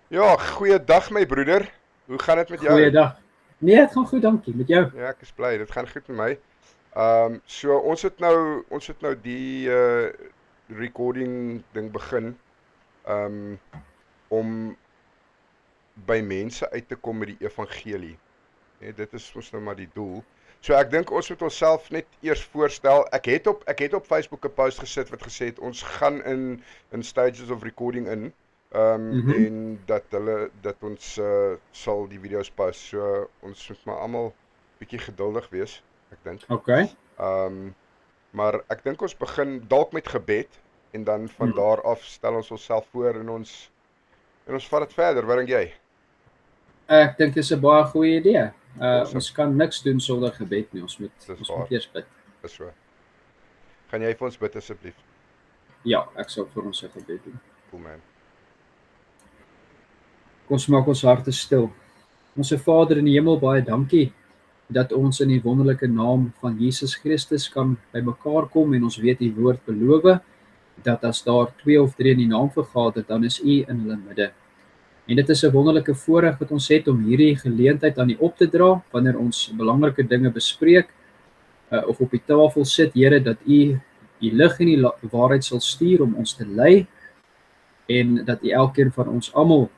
Ja, goeiedag my broeder. Hoe gaan dit met jou? Goeiedag. Nee, het gaan goed, dankie. Met jou? Ja, ek is bly. Dit gaan goed met my. So ons het nou die recording ding begin om by mense uit te kom met die evangelie. Nee, dit is mos nou maar die doel. So ek dink ons moet onsself net eers voorstel. Ek het op Facebook 'n post gesit wat gesê het ons gaan in stages of recording in. Mhm. En dat ons sal die video's post. So ons moet maar almal bietjie geduldig wees, ek dink. Okay. Ehm maar ek dink ons begin dalk met gebed en dan van Hmm. daar af stel ons onsself voor en ons vat dit verder. Wat dink jy? Ek dink dit is 'n baie goeie idee. Awesome. Ons kan niks doen sonder gebed nie. Dis Ons waar. moet eers bid. Is so. Gaan jy vir ons bid asseblief? Ja, ek sal vir ons 'n gebed doen. Cool man. Kom ons maak ons harte stil. Onse Vader in die hemel, baie dankie dat ons in die wonderlike naam van Jesus Christus kan bymekaar kom en ons weet U woord beloof dat as daar 2 of 3 in U naam vergader, dan is U in hulle midde. En dit is 'n wonderlike voorreg wat ons het om hierdie geleentheid aan U op te dra wanneer ons belangrike dinge bespreek of op die tafel sit, Here, dat U U lig en die waarheid sal stuur om ons te lei en dat U elkeen van ons almal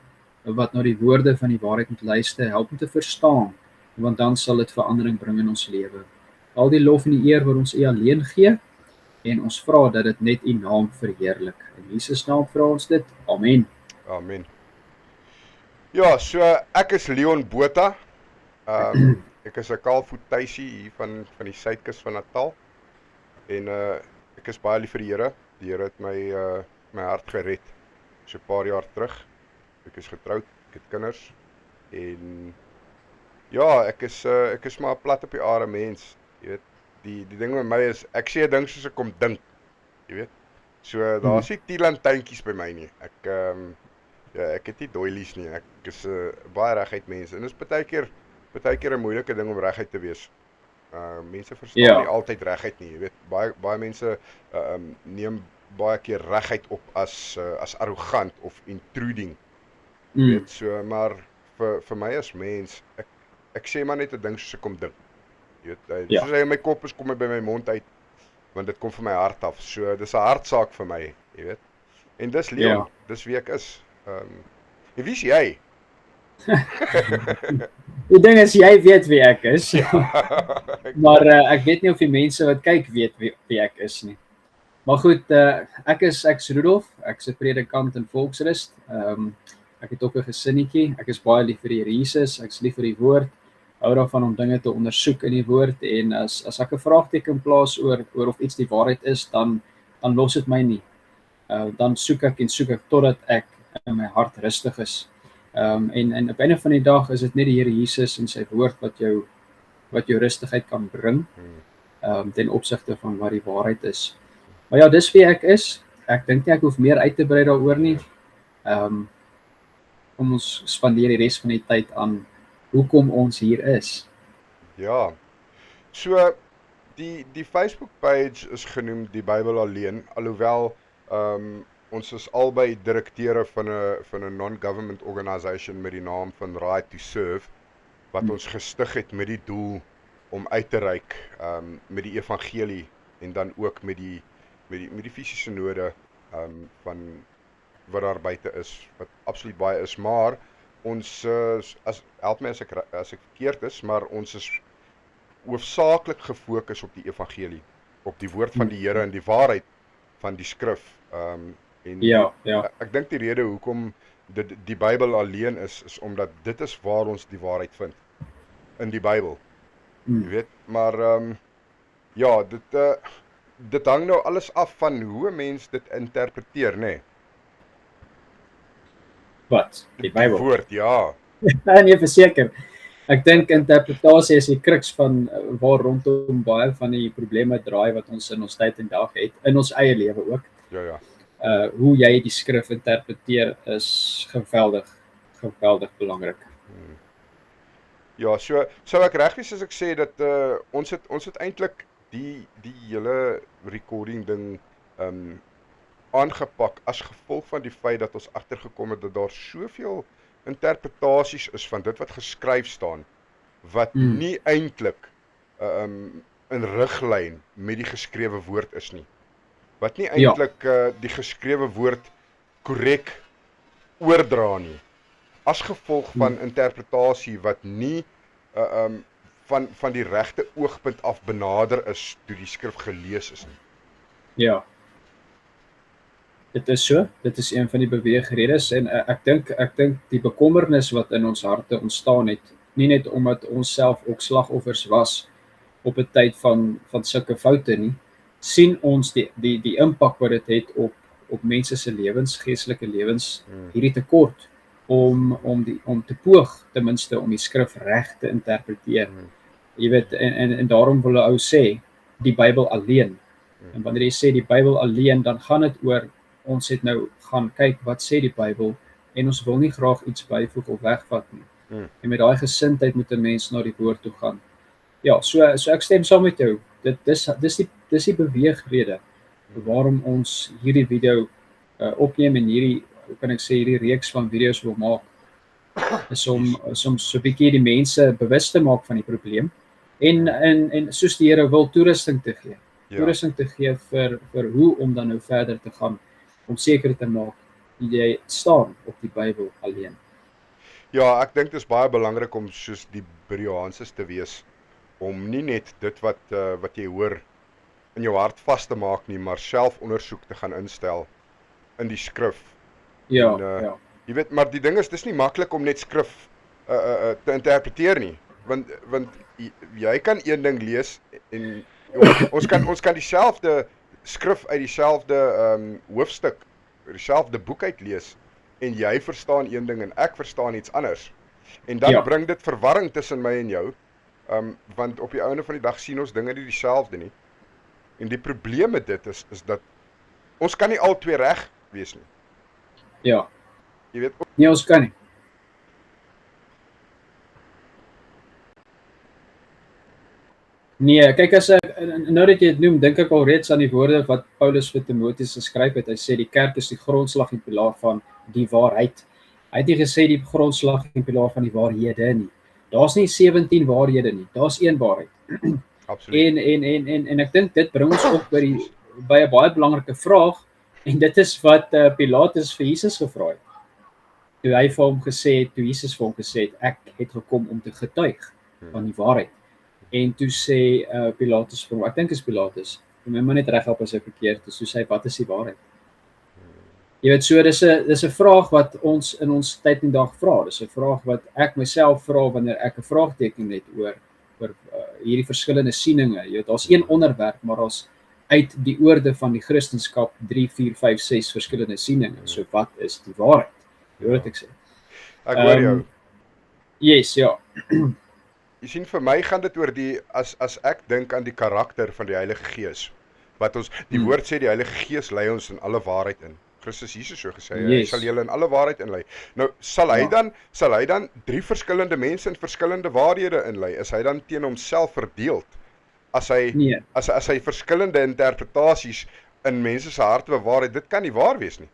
wat na die woorde van die waarheid moet luister, help om te verstaan, want dan sal dit verandering bring in ons lewe. Al die lof en die eer wat ons U alleen gee en ons vra dat dit net U naam verheerlik. In Jesus naam vra ons dit. Amen. Amen. Ja, so ek is Leon Botha. Ek is 'n kaalvoetuisie hier van die suidkus van Natal en ek is baie lief vir die Here. Die Here het my hart gered. So 'n paar jaar terug. Ek is getroud, ek het kinders en ja, ek is maar 'n plat op die are mens. Jy weet, die ding met my is ek sê 'n ding soos ek kom dink, jy weet. So daar's nie tielantuintjies by my nie. Ja, ek het nie doilies nie. Ek is 'n baie reguit mens en dit is baie keer 'n moeilike ding om reguit te wees. Mense verstaan nie Ja. altyd reguit nie, jy weet. Baie mense neem baie keer reguit op as arrogant of intruding, jy Mm. weet. So maar vir my as mens, ek sê maar net 'n ding soos ek kom dink. Jy weet, Ja. soos hy in my kop is, kom hy by my mond uit want dit kom van my hart af. So dis 'n hartsaak vir my, jy weet. En dis Leon, Ja. dis wie ek is. En wie's jy? Die ding is jy weet wie ek is. Ja. Maar ek weet nie of die mense wat kyk weet wie ek is nie. Maar goed, ek's Rudolf. Ek's 'n predikant in Volksrus. Ek het ook 'n gesinnetjie. Ek is baie lief vir die Here Jesus. Ek's lief vir die woord. Hou daarvan om dinge te ondersoek in die woord en as ek 'n vraagteken plaas oor of iets die waarheid is, dan los dit my nie. Dan soek ek totdat ek in my hart rustig is. En op 'n einde van die dag is dit net die Here Jesus en sy woord wat jou rustigheid kan bring ten opsigte van wat die waarheid is. Maar ja, dis wie ek is. Ek dink nie ek hoef meer uit te brei daaroor nie. Um Kom ons spandeer die res van die tyd aan hoekom ons hier is. Ja. So die Facebook page is genoem Die Bybel Alleen, alhoewel ons is albei direkteure van 'n non-government organisation met die naam van Right to Serve wat ons gestig het met die doel om uit te reik met die evangelie en dan ook met die fisiese node van wat daar buite is, wat absoluut baie is, maar ons as help my as ek verkeerd is, maar ons is hoofsaaklik gefokus op die evangelie, op die woord van die Here en die waarheid van die skrif. En Ja, ja. ek dink die rede hoekom die Bybel alleen is omdat dit is waar ons die waarheid vind in die Bybel. Jy weet, maar ja, dit hang nou alles af van hoe 'n mens dit interpreteer, nê? Wat? Die Die Bybel. woord, ja. Nee, verseker. Ek dink interpretasie is die kruks van waar rondom baie van die probleme draai wat ons in ons tyd en dag het, in ons eie lewe ook. Ja, ja. Hoe jy die skrif interpreteer is geweldig belangrik. Ja, so sou ek reg wees as ek sê dat ons het eintlik die hele recording ding aangepak as gevolg van die feit dat ons agtergekom het dat daar soveel interpretasies is van dit wat geskryf staan, wat nie eintlik in riglyn met die geskrewe woord is nie. Wat nie eintlik die geskrewe woord korrek oordra nie. As gevolg van interpretasie wat nie van die regte oogpunt af benader is toe die skrif gelees is nie. Ja. Dit is so, dit is een van die beweegredes en ek dink die bekommernis wat in ons harte ontstaan het, nie net omdat ons self ook slagoffers was op 'n tyd van sulke foute nie, sien ons die impak wat dit het op mense se lewens, geestelike lewens, hierdie tekort om te poog ten minste om die skrif reg te interpreteer. Jy weet, en daarom wil 'n ou sê die Bybel alleen. En wanneer jy sê die Bybel alleen, dan gaan dit oor ons het nou gaan kyk wat sê die Bybel en ons wil nie graag iets byvoeg of wegvat nie. En met daai gesindheid moet 'n mens na die woord toe gaan. Ja, so ek stem saam met jou. Dis die beweegrede waarom ons hierdie video opneem en hierdie, hoe kan ek sê, hierdie reeks van video's wil maak. Is om so 'n bietjie die mense bewus te maak van die probleem en soos die Here wil toerusting te gee. Toerusting te gee vir hoe om dan nou verder te gaan om seker te maak jy staan op die Bybel alleen. Ja, ek dink dit is baie belangrik om soos die Bereaanses te wees, om nie net dit wat jy hoor in jou hart vas te maak nie, maar self ondersoek te gaan instel in die skrif. Ja, En, jy weet, maar die ding is, dis nie maklik om net skrif te interpreteer nie, want jy kan een ding lees en ons kan dieselfde skrif uit dieselfde hoofstuk, dieselfde boek uit lees en jy verstaan een ding en ek verstaan iets anders. En dan bring dit verwarring tussen my en jou, want op die einde van die dag sien ons dinge nie dieselfde nie. En die probleem met dit is dat ons kan nie al twee reg wees nie. Ja. Jy weet, nee, ons kan nie. Nee, kyk, nou dat jy dit noem, dink ek al reeds aan die woorde wat Paulus vir Timoteus geskryf het. Hy sê die kerk is die grondslag en pilaar van die waarheid. Hy het nie gesê die grondslag en pilaar van die waarhede nie. Daar's nie 17 waarhede nie, daar's een waarheid. Absoluut. En ek dink dit bring ons op by 'n baie belangrike vraag, en dit is wat Pilatus vir Jesus gevra het. Toe hy vir hom gesê het, toe Jesus vir hom gesê het, ek het gekom om te getuig van die waarheid. En toe sê Pilatus vir hom, ek dink is Pilatus, om my maar net reg help as hy verkeerd is, toe sê hy, wat is die waarheid? Jy weet, so dis 'n vraag wat ons in ons tyd en dag vra. Dis 'n vraag wat ek myself vra wanneer ek 'n vraagteken het oor hierdie verskillende sieninge. Jy weet, daar's een onderwerp, maar daar's uit die oorde van die Christendom 3, 4, 5, 6 verskillende sieninge. So wat is die waarheid? Jy hoor wat ek sê. Ek hoor jou. Yes, ja. Jy sien, vir my gaan dit oor as ek dink aan die karakter van die Heilige Gees, wat ons, die woord sê die Heilige Gees lei ons in alle waarheid in. Christus Jesus so gesê, hy sal julle in alle waarheid inlei. Nou, sal hy dan 3 verskillende mense in verskillende waarhede inlei? Is hy dan teen homself verdeeld? As hy verskillende interpretasies in mense se harte bewaar het, dit kan nie waar wees nie.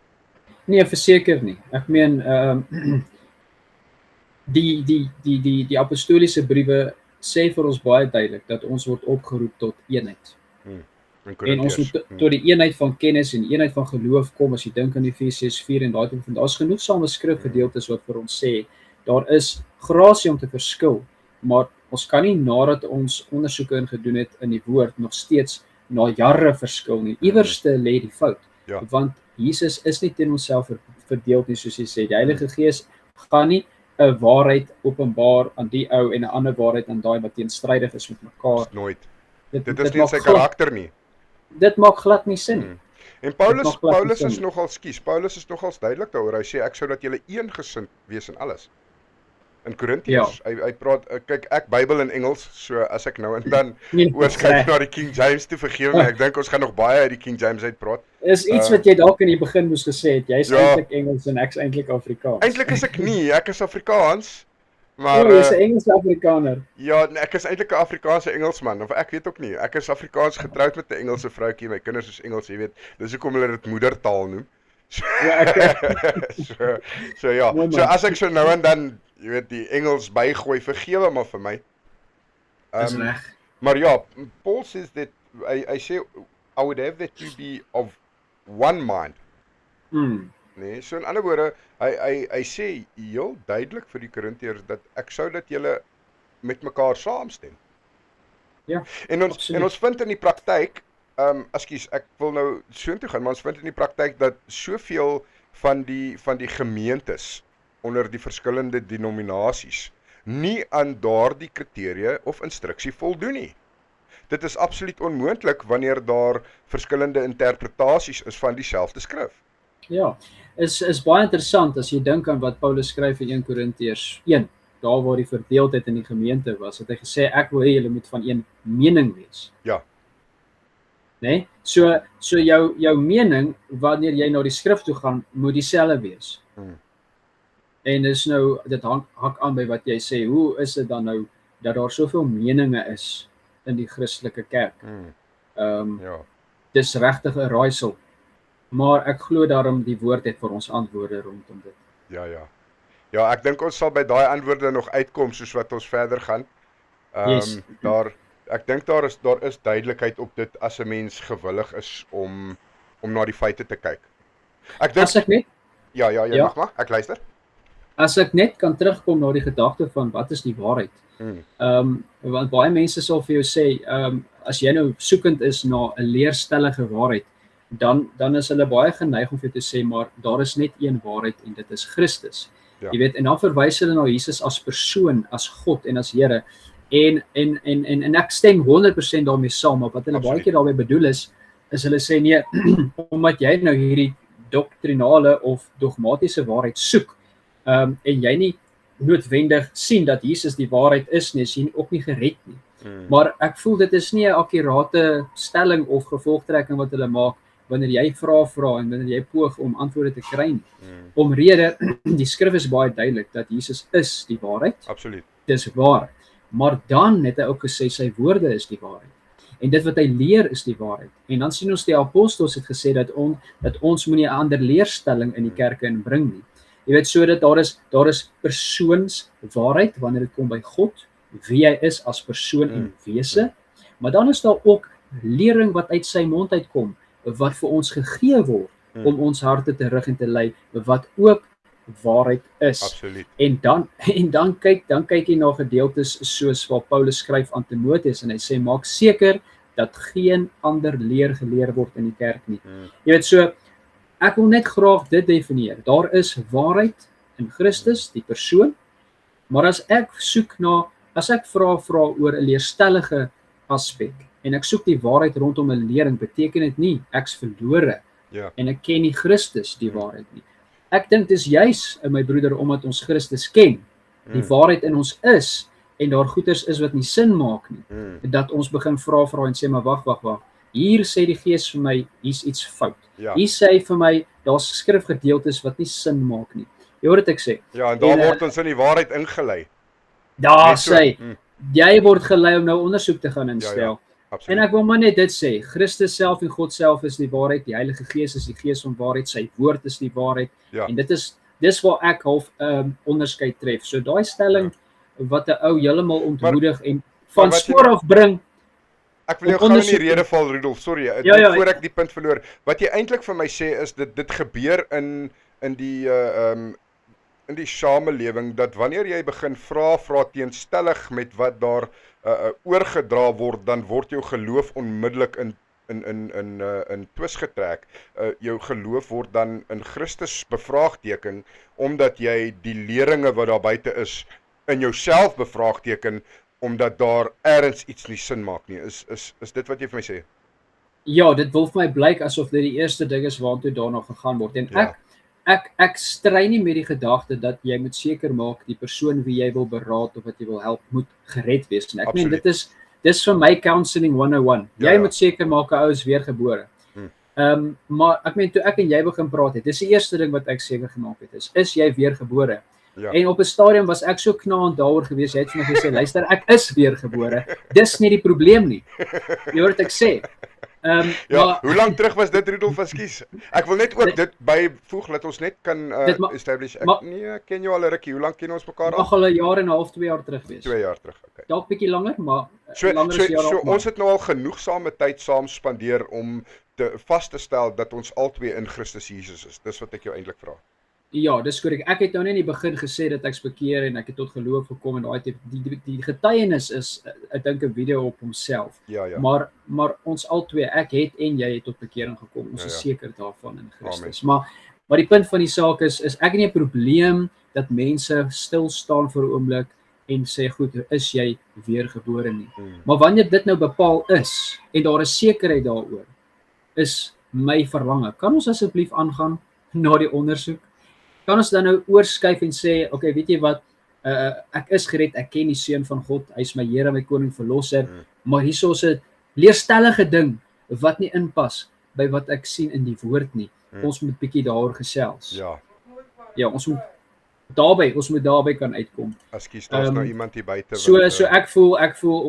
Nee, verseker nie. Ek meen, die apostoliese briewe sê vir ons baie duidelik dat ons word opgeroep tot eenheid. En ons moet tot die eenheid van kennis en eenheid van geloof kom. As jy dink aan Efesiërs 4 en daai van daar's genoegsame skrifgedeeltes wat vir ons sê daar is grasie om te verskil, maar ons kan nie nadat ons ondersoeke ingedoen het in die woord nog steeds na jare verskil nie. Iewerste lê die fout. Ja. Want Jesus is nie teen homself verdeeld nie, soos hy sê. Die Heilige Gees gaan nie 'n waarheid openbaar aan die ou en 'n ander waarheid aan daai wat teenstrydig is met mekaar. Nooit. Dit is nie sy karakter nie. Dit maak glad nie sin. En Paulus is nogals duidelik daaroor. Hy sê ek sou dat julle eengesind wees in alles. In Korintiërs, hy praat, kyk, ek Bybel in Engels, so as ek nou en dan oorskryf na die King James toe, vergewe my, ek dink ons gaan nog baie uit die King James uitpraat. Is iets wat jy dalk in die begin moes gesê het, jy's eintlik Engels en ek's eintlik Afrikaans. Eintlik is ek nie, ek is Afrikaans, maar jy's 'n Engelse Afrikaner. Ja, ek is eintlik 'n Afrikaanse Engelsman, of ek weet ook nie, ek is Afrikaans getroud met 'n Engelse vroutjie, my kinders is Engels, jy weet, dis hoekom hulle dit moedertaal noem. Ja, So ja, Mooi so man. as ek so nou en dan, jy weet, die Engels bygooi, vergewe maar vir my. Dis reg. Maar ja, Paul says that, hy sê, I would have that you be of one mind. Nee, so in ander woorde, hy sê heel duidelik vir die Korintiërs dat ek sou dat julle met mekaar saamstem. Ja, En absoluut. ons vind in die praktyk, ekskuus, ek wil nou soontoe gaan, maar ons vind in die praktyk dat soveel van die gemeentes onder die verskillende denominasies nie aan daardie kriteria of instruksie voldoen nie. Dit is absoluut onmoontlik wanneer daar verskillende interpretasies is van dieselfde skrif. Ja, is baie interessant as jy dink aan wat Paulus skryf in 1 Korintiërs 1, daar waar die verdeeldheid in die gemeente was, het hy gesê ek wil hê julle moet van een mening wees. Ja. Nee? So jou mening wanneer jy na die skrif toe gaan, moet dieselfde wees. En dis nou dit hak aan by wat jy sê, hoe is dit dan nou dat daar soveel meninge is in die Christelike kerk? Ja. Dis regtig 'n raaisel. Maar ek glo daarom die woord het vir ons antwoorde rondom dit. Ja. Ja, ek dink ons sal by daai antwoorde nog uitkom soos wat ons verder gaan. Yes. Ek dink daar is duidelikheid op dit as 'n mens gewillig is om na die feite te kyk. Ek dink As ek net ja, Ja. mag maar, ek luister. As ek net kan terugkom na die gedagte van wat is die waarheid? Want baie mense sal vir jou sê, as jy nou soekend is na 'n leerstellige waarheid, dan is hulle baie geneig om vir jou te sê, maar daar is net een waarheid en dit is Christus. Ja. Jy weet, en dan verwys hulle na Jesus as persoon, as God en as Here. En ek stem 100% daarmee saam, maar wat hulle baie keer daarmee bedoel is hulle sê nee, omdat jy nou hierdie doktrinale of dogmatiese waarheid soek, en jy nie noodwendig sien dat Jesus die waarheid is nie, is jy ook nie gered nie. Maar ek voel dit is nie 'n akkurate stelling of gevolgtrekking wat hulle maak wanneer jy vra en wanneer jy poog om antwoorde te kry nie. Omrede die skrif is baie duidelik dat Jesus is die waarheid. Absoluut. Dis waar. Maar dan het hy ook gesê sy woorde is die waarheid. En dit wat hy leer is die waarheid. En dan sien ons die apostels het gesê dat ons moenie 'n ander leerstelling in die kerke inbring nie. Jy weet, sodat daar is persoonswaarheid wanneer dit kom by God, wie hy is as persoon en wese, maar dan is daar ook lering wat uit sy mond uitkom, wat vir ons gegee word om ons harte te rig en te lei, wat ook waarheid is. Absoluut. En dan kyk jy na gedeeltes soos wat Paulus skryf aan Timoteus en hy sê maak seker dat geen ander leer geleer word in die kerk nie. Jy weet, so ek wil net graag dit definieer. Daar is waarheid in Christus, die persoon, maar as ek vra oor 'n leerstellige aspek en ek soek die waarheid rondom 'n lering, beteken dit nie ek's verlore en ek ken nie Christus die waarheid nie. Ek dink dis juis, my broeder, omdat ons Christus ken, die waarheid in ons is en daar goeters is wat nie sin maak nie, dat ons begin vra en sê maar wag. Hier sê die Gees vir my, hier's iets fout. Ja. Hier sê hy vir my, daar's skrifgedeeltes wat nie sin maak nie. Jy hoor wat ek sê? Ja, en daar word ons in die waarheid ingelei. Daar sê, jy word gelei om nou ondersoek te gaan instel. Ja, en ek wil maar net dit sê, Christus self en God self is die waarheid, die Heilige Gees is die Gees van waarheid, sy woord is die waarheid, en dis waar ek half onderskeid tref. So daai stelling wat 'n ou heeltemal ontmoedig en van spoor af bring. Ek wil jou gou in die rede val, Rudolf, sorry, voor ek die punt verloor. Wat jy eintlik vir my sê is dit gebeur in die samelewing, dat wanneer jy begin vra teenstellig met wat daar oorgedra word, dan word jou geloof onmiddellik in twis getrek. Jou geloof word dan in Christus bevraagteken, omdat jy die leringe wat daar buite is, in jouself bevraagteken, omdat daar ergens iets nie sin maak nie. Is dit wat jy vir my sê? Ja, dit wil vir my blyk asof dit die eerste ding is waartoe daarna gegaan word. En ek stry nie met die gedagte dat jy moet seker maak die persoon wie jy wil beraad of wat jy wil help moet gered wees. En ek meen dis vir my counselling 101. Jy moet seker maak 'n ou is weergebore. Maar ek meen toe ek en jy begin praat het, dis die eerste ding wat ek seker gemaak het is jy weergebore? Ja. En op 'n stadium was ek so knaand daaroor gewees, jy het vir my gesê, luister, ek is weergebore. Dis nie die probleem nie. Jy hoor wat ek sê. Ja, Maar hoe lank terug was dit, Rudolf? Ekskuus. Ek wil net ook dit, dit byvoeg dat ons net kan dit ma, establish. ma, Nee, ken jou al 'n rukkie. Hoe lank ken ons mekaar al? mag al 'n jaar en 'n half, 2 jaar terug 2 wees. jaar terug. Okay. Dalk bietjie langer, maar So langer as 'n jaar so half maar. ons het nou al genoegsame tyd saam spandeer om vas te stel dat ons albei in Christus Jesus is. Dis wat ek jou eintlik vra. Ja, dis korrek. Ek het nou net in die begin gesê dat ek's bekeer en ek het tot geloof gekom en daai tipe die getuienis is ek dink 'n video op homself. Ja. Maar ons albei, ek het en jy het tot bekering gekom. Ons is seker daarvan in Christus. Maar die punt van die saak is ek het nie 'n probleem dat mense stil staan vir 'n oomblik en sê goed, is jy weergebore nie. Maar wanneer dit nou bepaal is en daar is sekerheid daaroor, is my verlange. Kan ons asseblief aangaan na die ondersoek? Kan ons dan nou oorskuif en sê, okay, weet jy wat, ek is gered, ek ken die seun van God, hy is my Here, my koning, verlosser, maar hierso is 'n leerstellige ding wat nie inpas by wat ek sien in die woord nie. Ons moet bietjie daaroor gesels. Ja, ons moet daarby kan uitkom. Ekskuus, daar's nou iemand hier buite wat So ek voel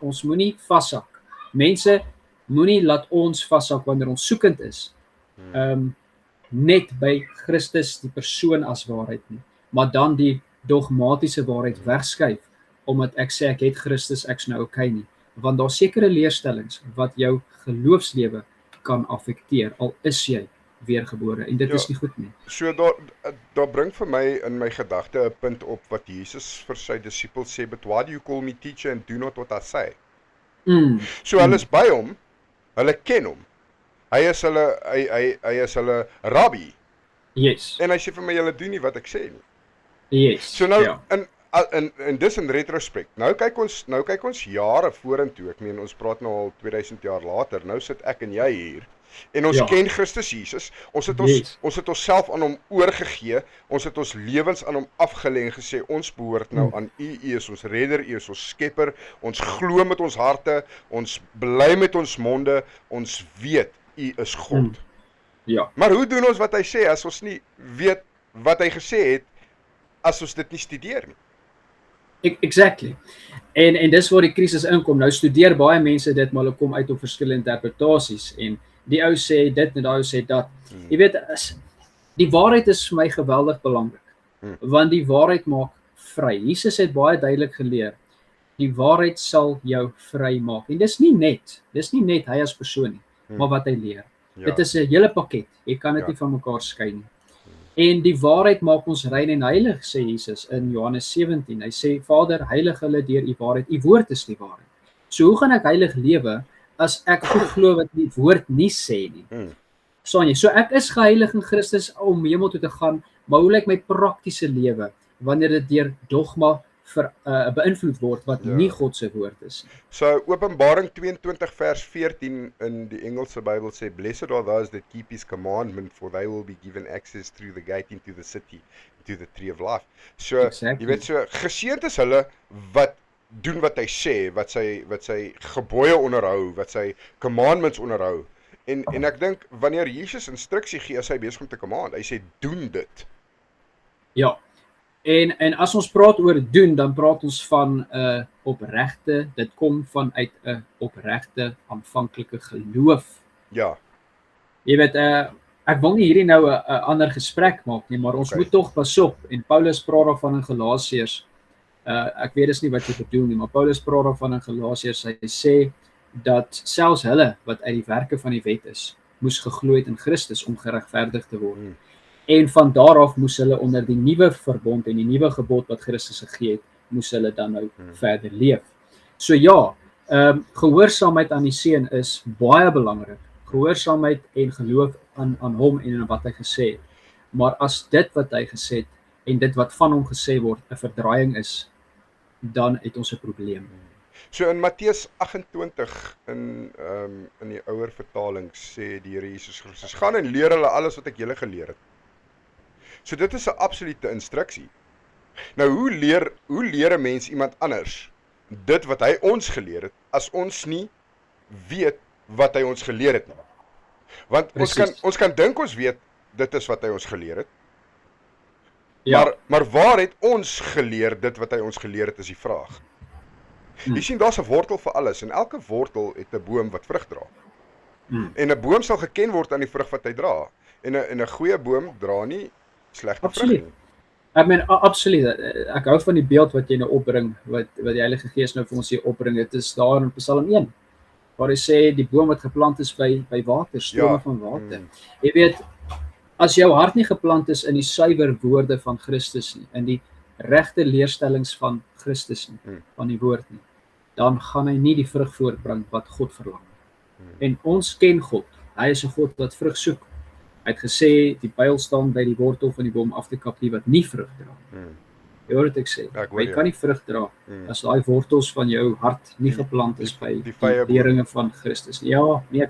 ons moenie vashak. Mense moenie laat ons vashak wanneer ons soekend is. Net by Christus die persoon as waarheid nie, maar dan die dogmatiese waarheid wegskuif omdat ek sê ek het Christus, ek's nou okay nie, want daar's sekere leerstellings wat jou geloofslewe kan affekteer al is jy weergebore en dit is nie goed nie. So daar bring vir my in my gedagte 'n punt op wat Jesus vir sy disippels sê, "But why do you call me teacher and do not what I say?" So hulle is by hom, hulle ken hom. Hy is hulle rabbi. Yes. En hy sê vir my, julle doen nie wat ek sê nie. Yes. So nou en dis in retrospect. Nou kyk ons jare vorentoe. Ek meen ons praat nou al 2000 jaar later. Nou sit ek en jy hier. En ons ken Christus Jesus. Ons het onsself aan hom oorgegee. Ons het ons lewens aan hom afgelê en gesê ons behoort nou aan U. U is ons redder, U is ons skepper. Ons glo met ons harte, ons bely met ons monde, ons weet U is God. Ja. Maar hoe doen ons wat hy sê as ons nie weet wat hy gesê het as ons dit nie studeer nie? Exactly. En dis waar die krisis inkom. Nou studeer baie mense dit, maar hulle kom uit op verskillende interpretasies en die ou sê dit en die ou sê dat. Jy weet, die waarheid is vir my geweldig belangrik. Want die waarheid maak vry. Jesus het baie duidelik geleer. Die waarheid sal jou vry maak. En dis nie net hy as persoon nie, maar wat hy leer. Dit is 'n hele pakket. Jy kan dit nie van mekaar skei nie. En die waarheid maak ons rein en heilig, sê Jesus in Johannes 17. Hy sê, Vader, heilig hulle deur U waarheid. U woord is die waarheid. So hoe gaan ek heilig lewe as ek goed glo wat die woord nie sê nie? Verstaan jy? So ek is geheilig in Christus om hemel toe te gaan, maar hoe lyk my praktiese lewe wanneer dit deur dogma beïnvloed word wat nie God se woord is nie? So Openbaring 22 vers 14 in die Engelse Bybel sê, "Blessed are those that keep his commandment, for they will be given access through the gate into the city, into the tree of life." So jy weet, so geseënd is hulle wat doen wat hy sê, wat sy gebooie onderhou, wat sy commandments onderhou. En ek dink wanneer Jesus instruksie gee, is hy besig om te command. Hy sê doen dit. Ja. En as ons praat oor doen, dan praat ons van 'n opregte, dit kom vanuit 'n opregte aanvanklike geloof. Ja. Jy weet, ek wil nie hierdie nou 'n ander gesprek maak nie, maar ons moet tog pas op. En Paulus praat daarvan in Galasiërs. Ek weet dis nie wat jy bedoel nie, maar Paulus praat daarvan in Galasiërs. Hy sê dat selfs hulle wat uit die werke van die wet is, moes geglo het in Christus om geregverdig te word. En van daar af moes hulle onder die nuwe verbond en die nuwe gebod wat Christus gegee het, moes hulle dan nou verder leef. So ja, gehoorsaamheid aan die seun is baie belangrik. Gehoorsaamheid en geloof aan hom en aan wat hy gesê het. Maar as dit wat hy gesê het en dit wat van hom gesê word 'n verdraaiing is, dan het ons 'n probleem. So in Matteus 28 in die ouer vertaling sê die Here Jesus Christus, gaan en leer hulle alles wat ek julle geleer het. So dit is 'n absolute instruksie. Nou hoe leer 'n mens iemand anders dit wat hy ons geleer het as ons nie weet wat hy ons geleer het nie? Want ons kan dink ons weet dit is wat hy ons geleer het. Ja. Maar waar het ons geleer dit wat hy ons geleer het is die vraag. Jy sien daar's 'n wortel vir alles en elke wortel het 'n boom wat vrug dra. Hmm. En 'n boom sal geken word aan die vrug wat hy dra. En 'n goeie boom dra nie slegte vrug Absoluut. nie. Ek meen absoluut. Ek hou van die beeld wat jy nou opbring, wat die Heilige Gees nou vir ons hier opbring. Dit is daar in Psalm 1 waar hy sê die boom wat geplant is by water, strome van water. Jy weet, as jou hart nie geplant is in die suiwer woorde van Christus nie, in die regte leerstellings van Christus nie, van die woord nie, dan gaan hy nie die vrug voortbring wat God verlang. En ons ken God. Hy is 'n God wat vrug soek. Hy het gesê die pyl staan by die wortel van die boom af te kap die wat nie vrug dra nie. Jy hoor wat ek sê. Jy kan nie vrug dra as daai wortels van jou hart nie geplant is by die leringe van Christus nie. Ja, nee,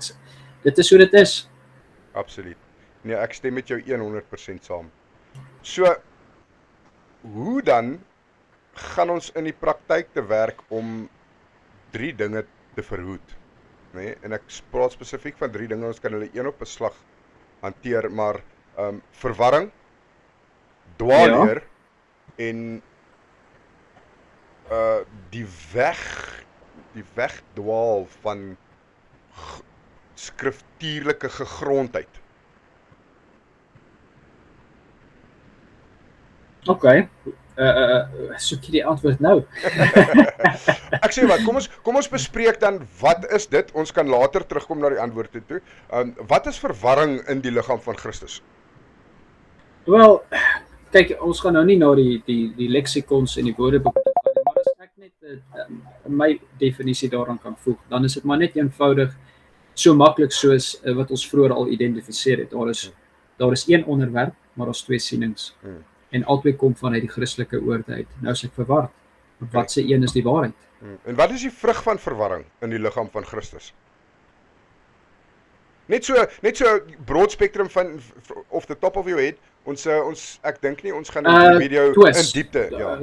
dit is hoe dit is. Absoluut. Nee, ek stem met jou 100% saam. So, hoe dan gaan ons in die praktyk te werk om 3 dinge te verhoed? Nee, en ek praat spesifiek van 3 dinge, ons kan hulle een op 'n slag hanteer, maar verwarring, dwaalleer en die wegdwaal van skriftuurlike gegrondheid. Okay. Soek jy die antwoord nou? Ek sê wat, kom ons bespreek dan wat is dit? Ons kan later terugkom na die antwoorde toe. Wat is verwarring in die liggaam van Christus? Wel, kyk, ons gaan nou nie na die leksikons en die woordeboeke toe gaan nie, maar as ek net my definisie daaraan kan voeg, dan is dit maar net eenvoudig so maklik soos wat ons vroeër al identifiseer het. Daar is een onderwerp, maar daar's 2 sienings. En albei kom vanuit die Christelike oorde uit. Nou is ek verward. Wat se een is die waarheid? En wat is die vrug van verwarring in die liggaam van Christus? Net so broad spectrum van off the top of your head. Ek dink nie ons gaan in die video in diepte, ja.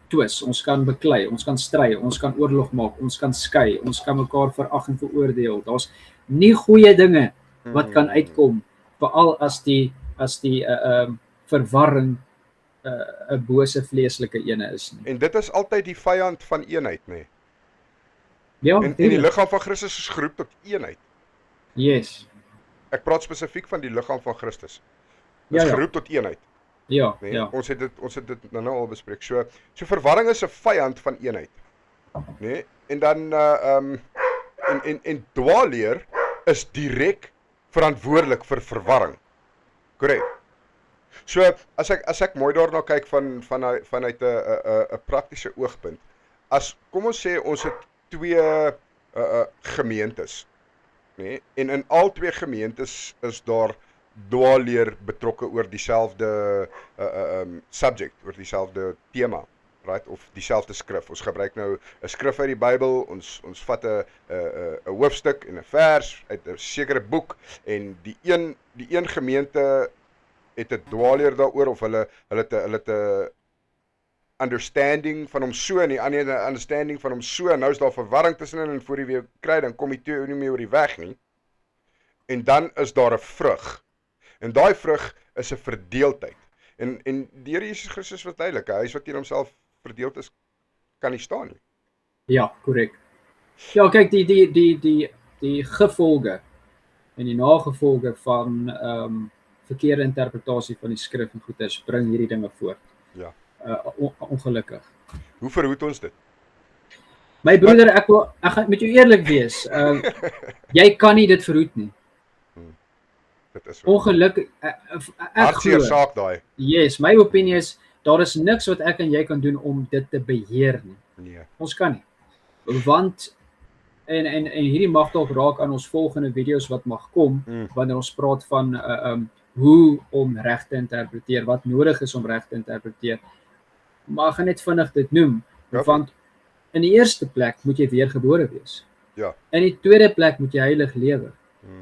Twis, ons kan beklei, ons kan stry, ons kan oorlog maak, ons kan skei, ons kan mekaar verag en veroordeel. Daar's nie goeie dinge wat kan uitkom, veral as die verwarring 'n bose vleeslike ene is nie. En dit is altyd die vyand van eenheid, nê? Ja, en die liggaam van Christus is geroep tot eenheid. Yes. Ek praat spesifiek van die liggaam van Christus. Dit is geroep tot eenheid. Ja, nee? ja. Ons het dit nou al bespreek. So verwarring is 'n vyand van eenheid. Nee? En dan en dwaalleer is direk verantwoordelik vir verwarring. Korrek. So as ek mooi daarna kyk vanuit 'n praktiese oogpunt. Kom ons sê ons het 2 gemeentes, nê? En in al 2 gemeentes is daar dwaalleer betrokke oor dieselfde subject, oor dieselfde tema, right? Of dieselfde skrif. Ons gebruik nou 'n skrif uit die Bybel, ons vat 'n hoofstuk en 'n vers uit 'n sekere boek en die een gemeente het 'n dwaalleer daaroor of hulle het 'n understanding van hom so en die ander 'n understanding van hom so en nou is daar verwarring tussenin en voor jy weer kry dan kom die 2 nie meer oor die weg nie. En dan is daar 'n vrug. En daai vrug is 'n verdeeldheid. En die Here Jesus Christus wat duidelik, hy is wat teen homself verdeeld is, kan nie staan nie. Ja, korrek. Ja, kyk die gevolge en die nagevolge van verkeerde interpretasie van die skrif en goeders bring hierdie dinge voort. Ja. Ongelukkig. Hoe verhoed ons dit? My broeder, ek gaan met jou eerlik wees. Jy kan nie dit verhoed nie. Dit is ongelukkig hartseer saak daai. Yes, my opinie is daar is niks wat ek en jy kan doen om dit te beheer nie. Nee. Ons kan nie. Want en hierdie mag dalk raak aan ons volgende video's wat mag kom wanneer ons praat van hoe om reg te interpreteer, wat nodig is om reg te interpreteer. Maar ek gaan net vinnig dit noem, want in die eerste plek moet jy weergebore wees. Ja. In die tweede plek moet jy heilig lewe.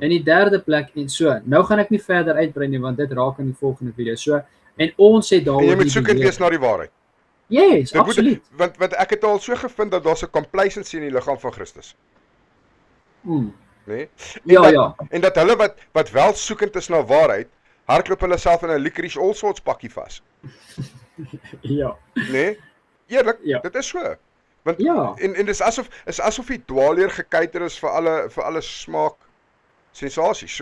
In die derde plek en so. Nou gaan ek nie verder uitbrei nie want dit raak in die volgende video. So en ons het daaroor. En jy moet soek en wees na die waarheid. Yes, absoluut. Want ek het al so gevind dat daar's 'n complacency in die liggaam van Christus. Nee? En dat hulle wat wel soekend is na waarheid, hardloop hulle self in 'n licorice all sorts pakkie vas. Ja. Nee? Eerlik, dit is so. Want Ja. en dis asof die dwaalleer gekyter is vir alle smaak sensasies.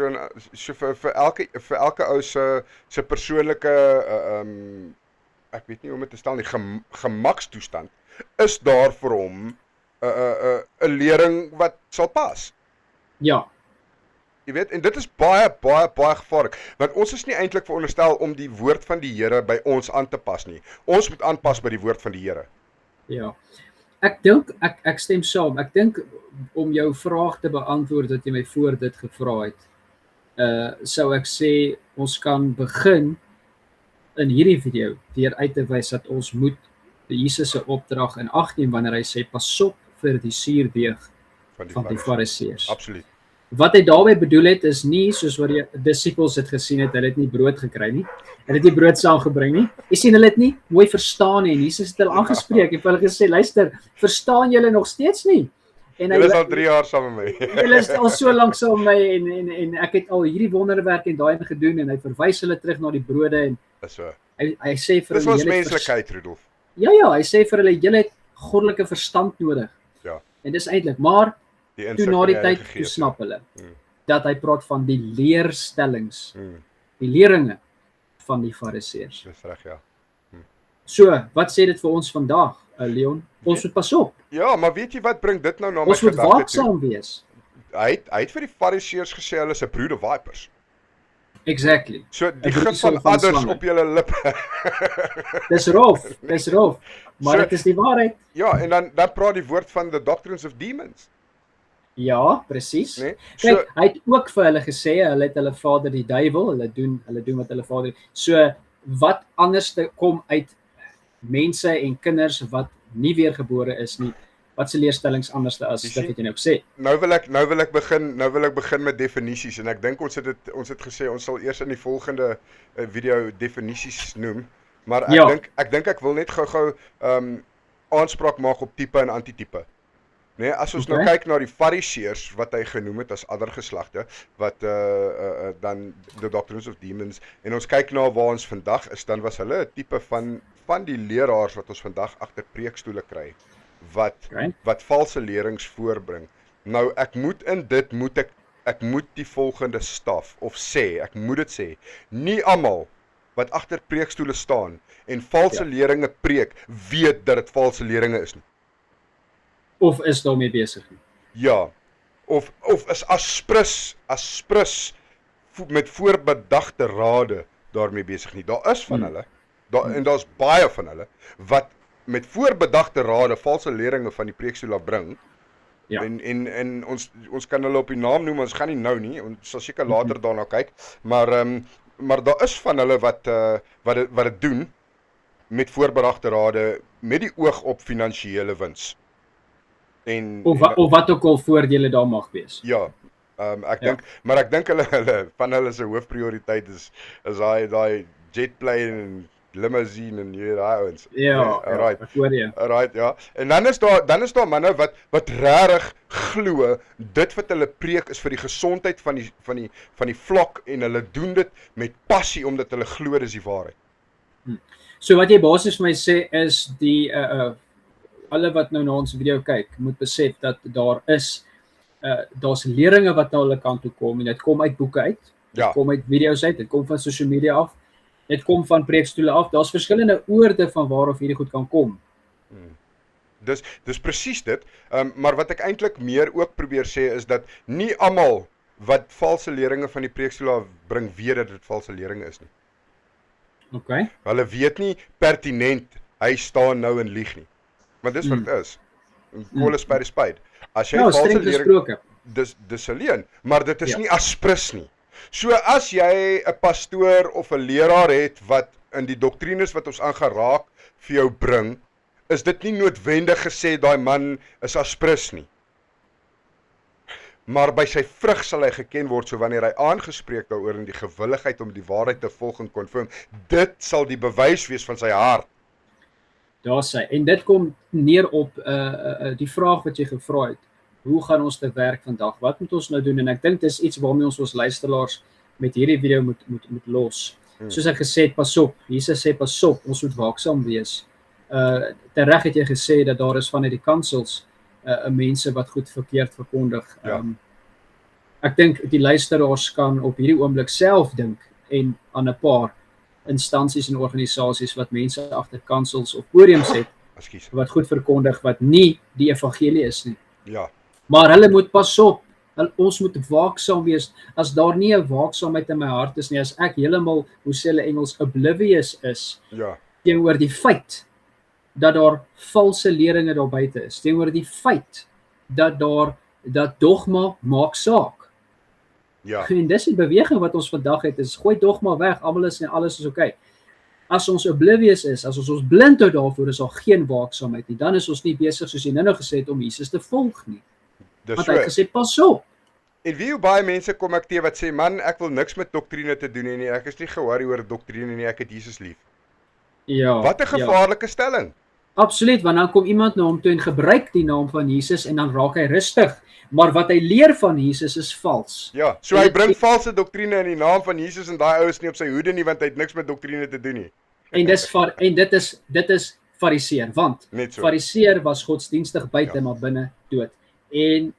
So vir elke ou se persoonlike ek weet nie hoe om dit te stel nie, gemakstoestand is daar vir hom 'n lering wat sal pas. Ja. Jy weet, en dit is baie gevaarlik, want ons is nie eintlik veronderstel om die woord van die Here by ons aan te pas nie. Ons moet aanpas by die woord van die Here. Ja. Ek dink ek stem saam. Ek dink om jou vraag te beantwoord wat jy my voor dit gevra het, sou ek sê ons kan begin in hierdie video deur uit te wys dat ons moet Jesus se opdrag in ag neem wanneer hy sê pas op vir die suurdeeg van die Fariseërs. Absoluut. Wat hy daarmee bedoel het is nie soos wat die disippels het gesien het, hulle het nie brood gekry nie. Hulle het nie brood saamgebring nie. Jy sien hulle het nie mooi verstaan nie. En Jesus het hulle aangespreek en vir hulle gesê, luister, verstaan julle nog steeds nie? En Julle is al 3 jaar saam met my. Julle is al so lank saam met my en ek het al hierdie wonderwerk en daai gedoen en hy verwys hulle terug na die brode en Dis so. hy sê vir Dis hulle ons menslikheid, Rudolf. Ja, hy sê vir hulle julle het goddelike verstand nodig. Ja. En dis eintlik, maar Die toe insig na van die die tyd Heilige toe Gees. snap hulle dat hy praat van die leerstellings, die leringe van die Fariseërs. Dis reg, ja. So, wat sê dit vir ons vandag, Leon? Ons moet pas op. Ja, maar weet jy wat bring dit nou na my Ons moet gedagte toe? waaksaam wees. Hy het vir die Fariseërs gesê hulle is 'n broed of vipers. Exactly. So die 'n gif broedsel van van adders slange. op julle lippe. Dis rof, maar So- dit is die waarheid. Ja, en dan praat die woord van the doctrines of demons, Ja, presies. né? Kyk, hy het ook vir hulle gesê, hulle het hulle vader die duiwel, hulle doen wat hulle vader. So wat anders te kom uit mense en kinders wat nie weergebore is nie. Wat se leerstellings anders as Jy dit sien, wat jy nou gesê. Nou wil ek begin met definisies en ek dink ons het gesê ons sal eers in die volgende video definisies noem, maar ek dink ek wil net gou-gou aanspraak maak op tipe en antitipe. Nee, as ons nou kyk na die Fariseërs wat hy genoem het as ander geslagte wat dan the doctrines of demons en ons kyk na waar ons vandag is, dan was hulle 'n tipe van die leraars wat ons vandag agter preekstoele kry wat valse lerings voorbring. Nou ek moet die volgende staf of sê, ek moet dit sê, nie almal wat agter preekstoele staan en valse leringe preek, weet dat dit valse leringe is nie. Of is daarmee besig nie. Ja. Of is aspris met voorbedagte rade daarmee besig nie. Daar is van hulle, en daar's baie van hulle wat met voorbedagte rade valse leringe van die preekstoel af bring. Ja. En ons kan hulle op die naam noem, ons gaan nie nou nie, ons sal seker later daarna kyk, maar daar is van hulle wat dit doen met voorbedagte rade met die oog op finansiële wins. Of wat ook al voordele daar mag wees. Ja. Ek dink hulle van hulle se hoofprioriteit is daai jetplane en limousine en jy daai ouens. Ja, right. Ek hoor jy. Right, ja. En dan is daar manne wat regtig glo dit wat hulle preek is vir die gesondheid van die flok en hulle doen dit met passie omdat hulle glo dis die waarheid. So wat jy basies vir my sê is die alle wat nou na ons video kyk, moet besef dat daar's leringe wat na hulle kant toe kom en dit kom uit boeke uit, dit kom uit video's uit, dit kom van social media af, dit kom van preekstoele af. Daar's verskillende oorde van waarof hierdie goed kan kom. Dis presies dit. Maar wat ek eintlik meer ook probeer sê is dat nie almal wat valse leringe van die preekstoel af bring weet dat dit valse leringe is nie. Okay. Hulle weet nie pertinent hy staan nou en lieg nie. Want dis wat dit is. Call a spade a spade. As jy valse lering dis alleen, maar dit is nie aspris nie. So as jy 'n pastoor of 'n leraar het wat in die doktrines wat ons aangeraak vir jou bring, is dit nie noodwendig gesê daai man is aspris nie. Maar by sy vrug sal hy geken word, so wanneer hy aangespreek daaroor in die gewilligheid om die waarheid te volg en konform, dit sal die bewys wees van sy hart. Daar sê, en dit kom neer op die vraag wat jy gevra het. Hoe gaan ons te werk vandag? Wat moet ons nou doen? En ek dink dis iets waarmee ons luisteraars met hierdie video moet los. Soos ek gesê het, pas op. Jesus sê pas op, ons moet waaksaam wees. Tereg het jy gesê dat daar is vanuit die kansels mense wat goed verkeerd verkondig. Ja. Ek dink die luisteraars kan op hierdie oomblik self dink en aan 'n paar instansies en organisasies wat mense agter kansels of podiums het Ekskuus. wat goed verkondig wat nie die evangelie is nie. Ja. Maar hulle moet pas op. Ons moet waaksaam wees. As daar nie 'n waaksaamheid in my hart is nie, as ek heeltemal, hoe sê hulle Engels, oblivious is Ja. teenoor die feit dat daar valse leringe daar buite is, teenoor die feit dat dogma maak saak. Ja. En dis die beweging wat ons vandag het, is gooi dogma weg, almal is en alles is oukei. As ons oblivious is, as ons blind hou daarvoor, is daar geen waaksaamheid nie. Dan is ons nie besig soos jy nou gesê het om Jesus te volg nie. Dis Want so. hy het gesê pas op. En wie hoe baie mense kom ek teë wat sê man, ek wil niks met doktrine te doen hê nie. Ek is nie ge-worry oor doktrine nie, ek het Jesus lief. Ja. Wat 'n gevaarlike stelling. Absoluut, want dan kom iemand na hom toe en gebruik die naam van Jesus en dan raak hy rustig. Maar wat hy leer van Jesus is vals. Ja, so hy bring valse doktrine in die naam van Jesus en daai ou is nie op sy hoede nie want hy het niks met doktrine te doen nie. En dit is fariseer, want Net so. fariseer was godsdienstig buite Ja. maar binne dood. En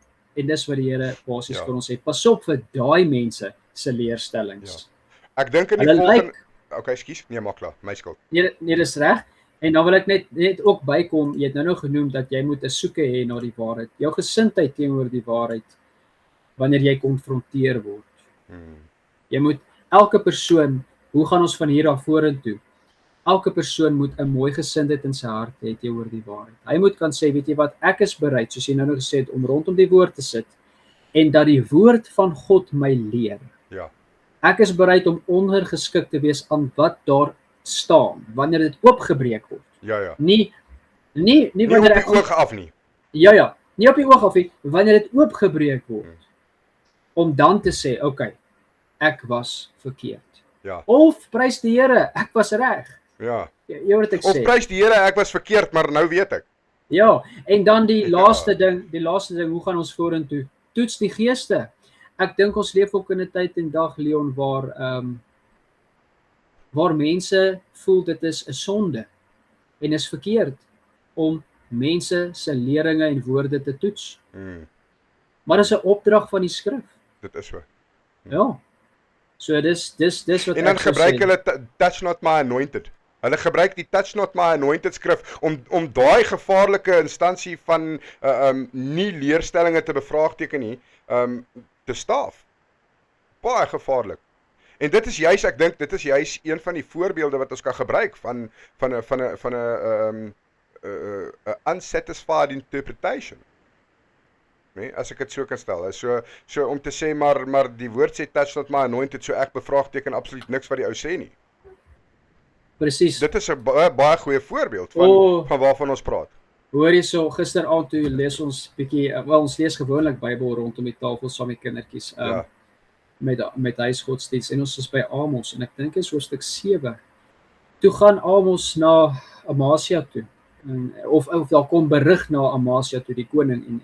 dis wat die Here basies Ja. vir ons sê. Pas op vir daai mense se leerstellings. Ek dink in die Hulle volgende lyk- Okay, ekskuus. Nee, maak klaar. My skuld. Nee, dis reg. En dan wil ek net ook bykom, jy het nou genoem dat jy moet 'n soeke hê na die waarheid. Jou gesindheid teenoor die waarheid wanneer jy konfronteer word. Jy moet elke persoon, hoe gaan ons van hier af vorentoe? Elke persoon moet 'n mooi gesindheid in sy hart hê teenoor die waarheid. Hy moet kan sê, weet jy wat, ek is bereid, soos jy nou gesê het, om rondom die woord te sit en dat die woord van God my leer. Ja. Ek is bereid om ondergeskik te wees aan wat daar staan wanneer dit oopgebreek word. Ja. Nie Nie wanneer op ek die oog af nie. Ja, nie op die oog af nie, wanneer dit oopgebreek word. Om dan te sê, okay, ek was verkeerd. Ja. Of prys die Here, ek was reg. Ja. Jy hoor wat ek Of sê. prys die Here, ek was verkeerd, maar nou weet ek. Ja, en dan die Ja. laaste ding, hoe gaan ons vorentoe? Toets die geeste. Ek dink ons leef ook in 'n tyd en dag, Leon, waar mense voel dit is 'n sonde en is verkeerd om mense se leringe en woorde te toets. Maar dit is 'n opdrag van die skrif. Dit is so. Ja. So dis wat En dan ek sou gebruik sê. hulle touch not my anointed. Hulle gebruik die touch not my anointed skrif om daai gevaarlike instansie van nie leerstellinge te bevraagteken nie, te staaf. Baie gevaarlik. En dit is juis, ek dink dit is juis een van die voorbeelde wat ons kan gebruik van 'n unsatisfied interpretation. Nee, as ek dit so kan stel. So om te sê maar die woord sê touch not my anointed, so ek bevraagteken absoluut niks wat die ou sê nie. Presies. Dit is 'n baie goeie voorbeeld van waarvan ons praat. Hoor hierso, gisteraand toe lees ons bietjie, ons lees gewoonlik Bybel rondom die tafel saam met kindertjies, Ja. met huisgodsdienst en ons is by Amos en ek dink dit is hoofstuk 7. Toe gaan Amos na Amasia toe. Of daar kom berig na Amasia toe, die koning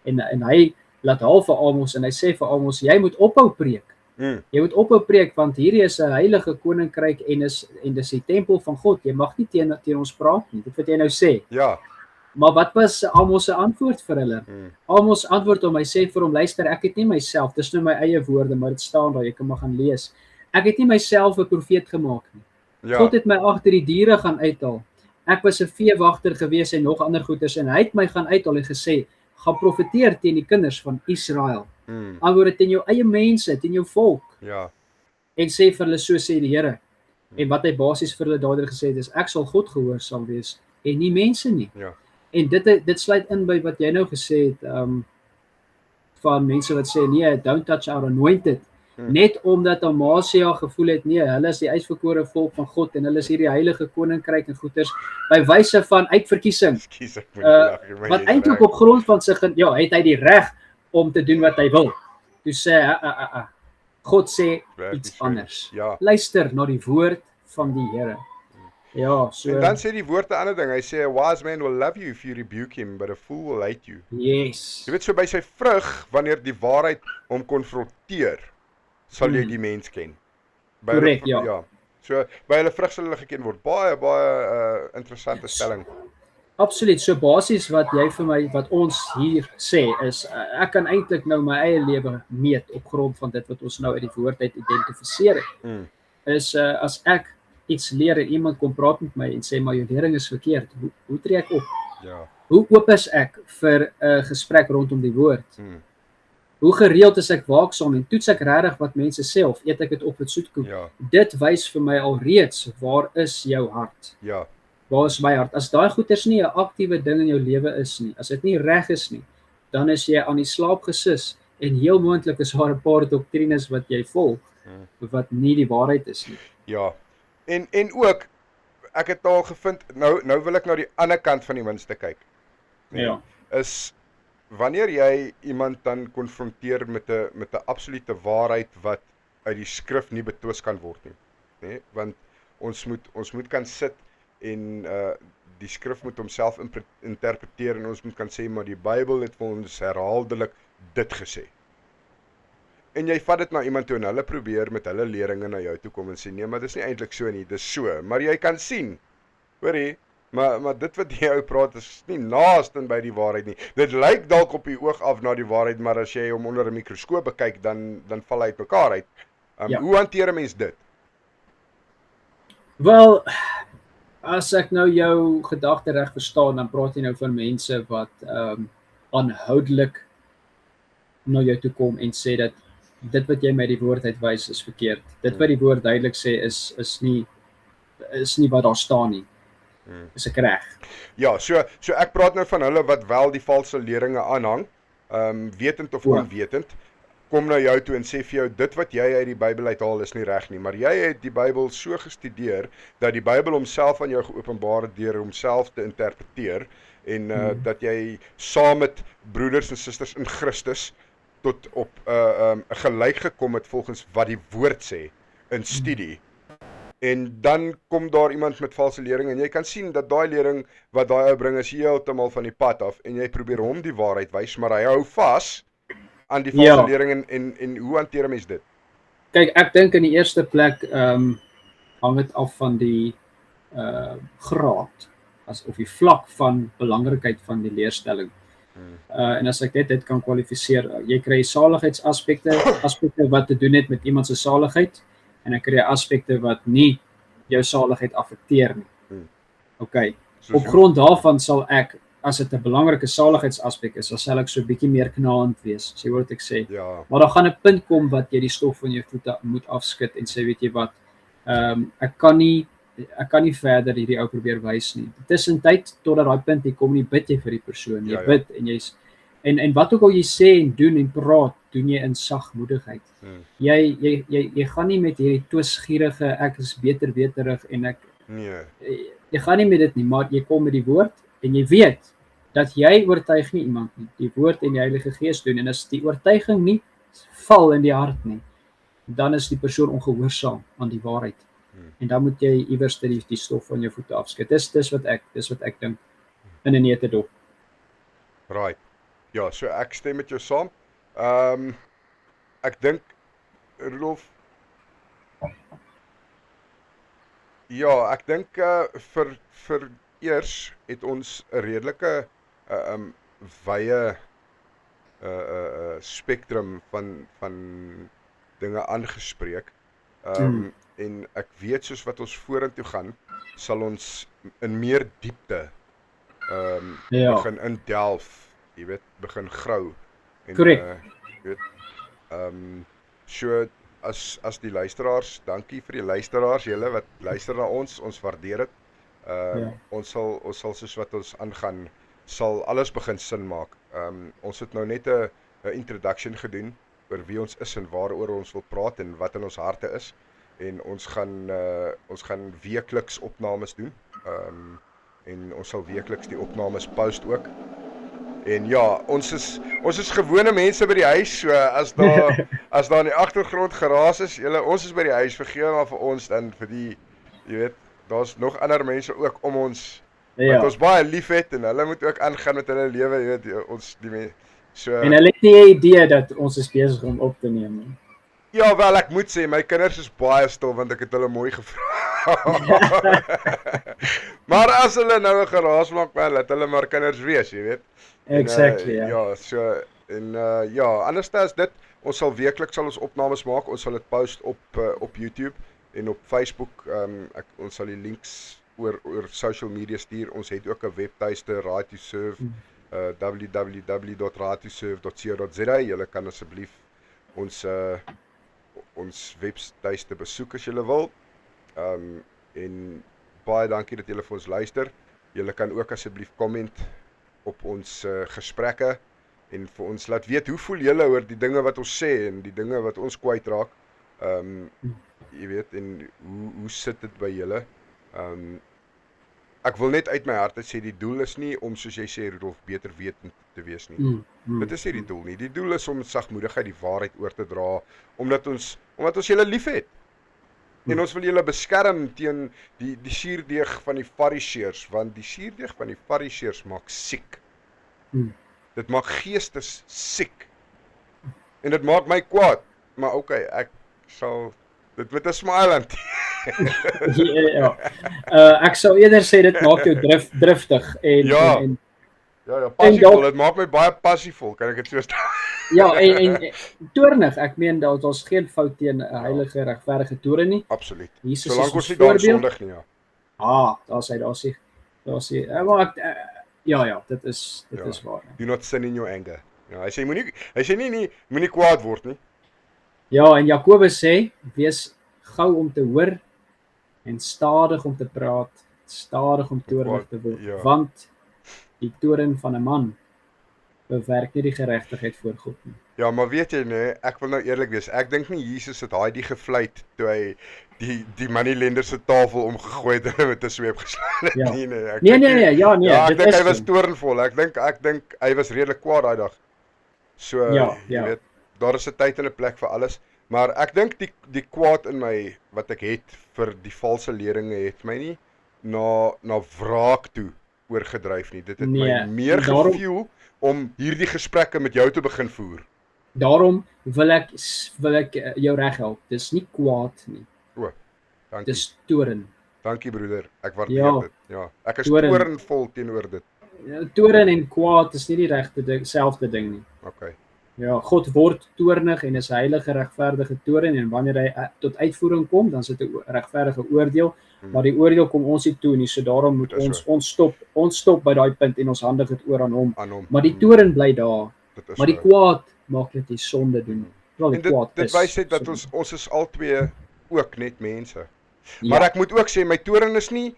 en hy laat haal vir Amos en hy sê vir Amos, jy moet ophou preek. Jy moet ophou preek want hierdie is 'n heilige koninkryk en dis die tempel van God. Jy mag nie teen ons praat nie. Dit wat jy nou sê. Ja. Maar wat was Amos se antwoord vir hulle? Amos antwoord hom, hy sê vir hom, luister, ek het nie myself, dis nou my eie woorde, maar dit staan daar, jy kan maar gaan lees. Ek het nie myself 'n profeet gemaak nie. Ja. God het my agter die diere gaan uithaal. Ek was 'n veewagter gewees en nog ander goeders en hy het my gaan uithaal en gesê, gaan profeteer teen die kinders van Israel. Antwoord teen jou eie mense, teen jou volk. Ja. En sê vir hulle, so sê die Here. En wat hy basies vir hulle daardeur gesê het is, ek sal God gehoorsaam wees en nie mense nie. Ja. En dit sluit in by wat jy nou gesê het, van mense wat sê, nee, don't touch our anointed. Net omdat Amasia gevoel het, nee, hulle is die uitverkore volk van God en hulle is hierdie heilige koninkryk en goeders, by wyse van uitverkiesing. Ekskuus, ek moet lag. Wat eintlik op grond van sy, het hy die reg om te doen wat hy wil. Toe sê, God sê iets anders. Ja. Luister na die woord van die Here. Ja, so. En dan sê die woord 'n ander ding. Hy sê a wise man will love you if you rebuke him, but a fool will hate you. Yes. Jy weet, so by sy vrug, wanneer die waarheid hom konfronteer, sal jy die mens ken. Korrek, ja. So by hulle vrug sal hulle geken word. Baie interessante stelling. Absoluut. So basies wat jy vir my wat ons hier sê is ek kan eintlik nou my eie lewe meet op grond van dit wat ons nou uit die woord uit identifiseer het. Is as ek iets leer en iemand kom praat met my en sê maar jou lering is verkeerd, hoe tree ek op? Ja. Hoe oop is ek vir 'n gesprek rondom die woord? Hoe gereeld is ek waaksaam en toets ek regtig wat mense sê of eet ek dit op met soetkoek? Ja. Dit wys vir my alreeds waar is jou hart? Ja. Waar is my hart? As daai goeters nie 'n aktiewe ding in jou lewe is nie, as dit nie reg is nie, dan is jy aan die slaap gesis en heel moontlik is daar 'n paar doktrines wat jy volg wat nie die waarheid is nie. Ja. En ook ek het al gevind nou wil ek na die ander kant van die muntstuk kyk. Ja. Is wanneer jy iemand dan konfronteer met 'n absolute waarheid wat uit die skrif nie betwis kan word nie, nê? Want ons moet kan sit en die skrif moet homself interpreteer en ons moet kan sê maar die Bybel het vir ons herhaaldelik dit gesê. En jy vat dit na iemand toe en hulle probeer met hulle leringe na jou toe kom en sê nee, maar dis nie eintlik so nie, dis so. Maar jy kan sien, hoorie, maar dit wat jy praat is nie naaste by die waarheid nie. Dit lyk dalk op die oog af na die waarheid, maar as jy hom onder 'n mikroskoop bekyk, dan val hy uitmekaar uit. Ja. Hoe hanteer 'n mens dit? Wel, as ek nou jou gedagte reg verstaan, dan praat jy nou van mense wat aanhoudelik na jou toe kom en sê dat dit wat jy met die woord uitwys is verkeerd. Dit wat die woord duidelik sê is nie wat daar staan nie. Is ek reg? Ja, so ek praat nou van hulle wat wel die valse leringe aanhang, wetend of onwetend, kom na jou toe en sê vir jou dit wat jy uit die Bybel uithaal is nie reg nie, maar jy het die Bybel so gestudeer dat die Bybel homself aan jou geopenbaar het deur homself te interpreteer en dat jy saam met broeders en susters in Christus tot op gelyk gekom het volgens wat die woord sê in studie. En dan kom daar iemand met valse lering en jy kan sien dat daai lering wat daai ou bring is heeltemal van die pad af en jy probeer hom die waarheid wys, maar hy hou vas aan die valse lering en hoe hanteer 'n mens dit? Kyk, ek dink in die eerste plek hang dit af van die graad of die vlak van belangrikheid van die leerstelling. En as ek dit kan kwalifiseer, jy kry aspekte wat te doen het met iemand se saligheid en ek kry aspekte wat nie jou saligheid affekteer nie. Okay. Op grond daarvan sal ek, as dit 'n belangrike saligheidsaspek is, dan sal ek so 'n bietjie meer knaand wees, sê wat ek sê. Ja. Maar daar gaan 'n punt kom wat jy die stof van jou voete moet afskud en sê weet jy wat, ek kan nie verder hierdie ou probeer wys nie. Tussentyd totdat daai punt hier kom, nie bid jy vir die persoon, jy bid en jy's en wat ook al jy sê en doen en praat, doen jy in sagmoedigheid. Jy gaan nie met hierdie twisgierige ek is beterig en ek jy gaan nie met dit nie, maar jy kom met die woord en jy weet dat jy oortuig nie iemand nie. Die woord en die Heilige Gees doen en as die oortuiging nie val in die hart nie, dan is die persoon ongehoorsaam aan die waarheid. En dan moet jy iewers die stof van jou voete afskud. Dis wat ek dink in 'n neutedop. Right. Ja, so ek stem met jou saam. Ek dink Rudolf. Ja, ek dink vir eers het ons 'n redelike wye spektrum van dinge aangespreek. En ek weet soos wat ons vorentoe gaan, sal ons in meer diepte begin indelf, jy weet, begin grou. Korrek. So as die luisteraars, dankie vir die luisteraars, julle wat luister na ons waardeer dit. Ons sal soos wat ons aangaan, sal alles begin sin maak. Ons het nou net 'n introduction gedoen oor wie ons is en waaroor ons wil praat en wat in ons harte is. En ons gaan weekliks opnames doen. En ons sal weekliks die opnames post ook. En ja, ons is gewone mense by die huis, so as daar in die agtergrond geraas is, ons is by die huis, vergewe maar vir ons dan vir die, jy weet, daar's nog ander mense ook om ons wat ons baie lief het en hulle moet ook aangaan met hulle lewe, jy weet, ons die mense. So en hulle het nie 'n idee dat ons is besig om op te neem nie. Ja, wel ek moet sê my kinders is baie stil want ek het hulle mooi gevra. Maar as hulle nou 'n geraas maak, wel laat hulle maar kinders wees, jy weet. En Exactly, ja. ja, so en ja, anders as dit, ons sal weekliks sal ons opnames maak. Ons sal dit post op YouTube en op Facebook. Ons sal die links oor social media stuur. Ons het ook 'n webtuiste RaadToServe, www.raadtoserve.co.za. Julle kan asseblief ons webtuiste besoek as julle wil. En baie dankie dat julle vir ons luister. Julle kan ook asseblief comment op ons gesprekke en vir ons laat weet hoe voel julle oor die dinge wat ons sê en die dinge wat ons kwytraak. Jy weet, en hoe sit dit by julle? Ek wil net uit my hart uit sê, die doel is nie om, soos jy sê, Rudolf, beter wetend te wees nie. Dit is nie die doel nie. Die doel is om sagmoedigheid, die waarheid oor te dra, omdat ons julle lief het. En ons wil julle beskerm teen die suurdeeg van die fariseërs, want die suurdeeg van die fariseërs maak siek. Dit maak geestes siek. En dit maak my kwaad. Maar okay, ek sal dit met 'n smile hanteer. Ja. Ek sou eerder sê dit maak jou driftig en Ja. en Ja, passievol. Dit maak my baie passievol, kan ek dit so stel? ja, en toornig. Ek meen dat ons geen fout teen 'n heilige, regverdige toorn nie. Absoluut. Jesus Solank is ons nie ons daar voorbeeld. sondig nie, ja. Daar's hy. Maar ja, dit is waar. Do not sin in your anger. Ja, hy sê moenie kwaad word nie. Ja, en Jakobus sê, wees gou om te hoor en stadig om te praat, stadig om toornig te word, Ja. want die toorn van 'n man bewerk nie die geregtigheid voor God nie. Ja, maar weet jy nee, ek wil nou eerlik wees. Ek dink nie Jesus het die gevleit toe hy die moneylender se tafel omgegooi het en met 'n sweep geslaan het. Ja. Nee, ek Nee, dink nee, ja, nee, Ja, ek dit dink is hy was so. toornvol. Ek dink hy was redelik kwaad daai dag. So Ja, jy ja. weet, daar is 'n tyd en 'n plek vir alles, maar ek dink die kwaad in my wat ek het vir die valse leringe het my nie na wraak toe oorgedryf nie. Dit het my Nee, meer daarom- gevoel om hierdie gesprekke met jou te begin voer. Daarom wil ek jou reghelp. Dis nie kwaad nie. Dankie. Dis toorn. Dankie broeder. Ek waardeer Ja. dit. Ja, ek is Toorn. toornvol teenoor dit. Toorn en kwaad is nie die regte ding, selfde ding nie. Okay. Ja, God word toornig en is 'n heilige regverdige toorn en wanneer hy tot uitvoering kom, dan sit 'n regverdige oordeel, maar die oordeel kom ons nie toe nie, so daarom moet Dit is ons stop by daai punt en ons handig dit oor aan hom. Aan hom. Maar die toorn bly daar, Dit is maar die so. kwaad maak net die sonde doen. Wel die En kwaad dit is wys net dat sonde. ons is albei ook net mense. Ja. Maar ek moet ook sê my toorn is nie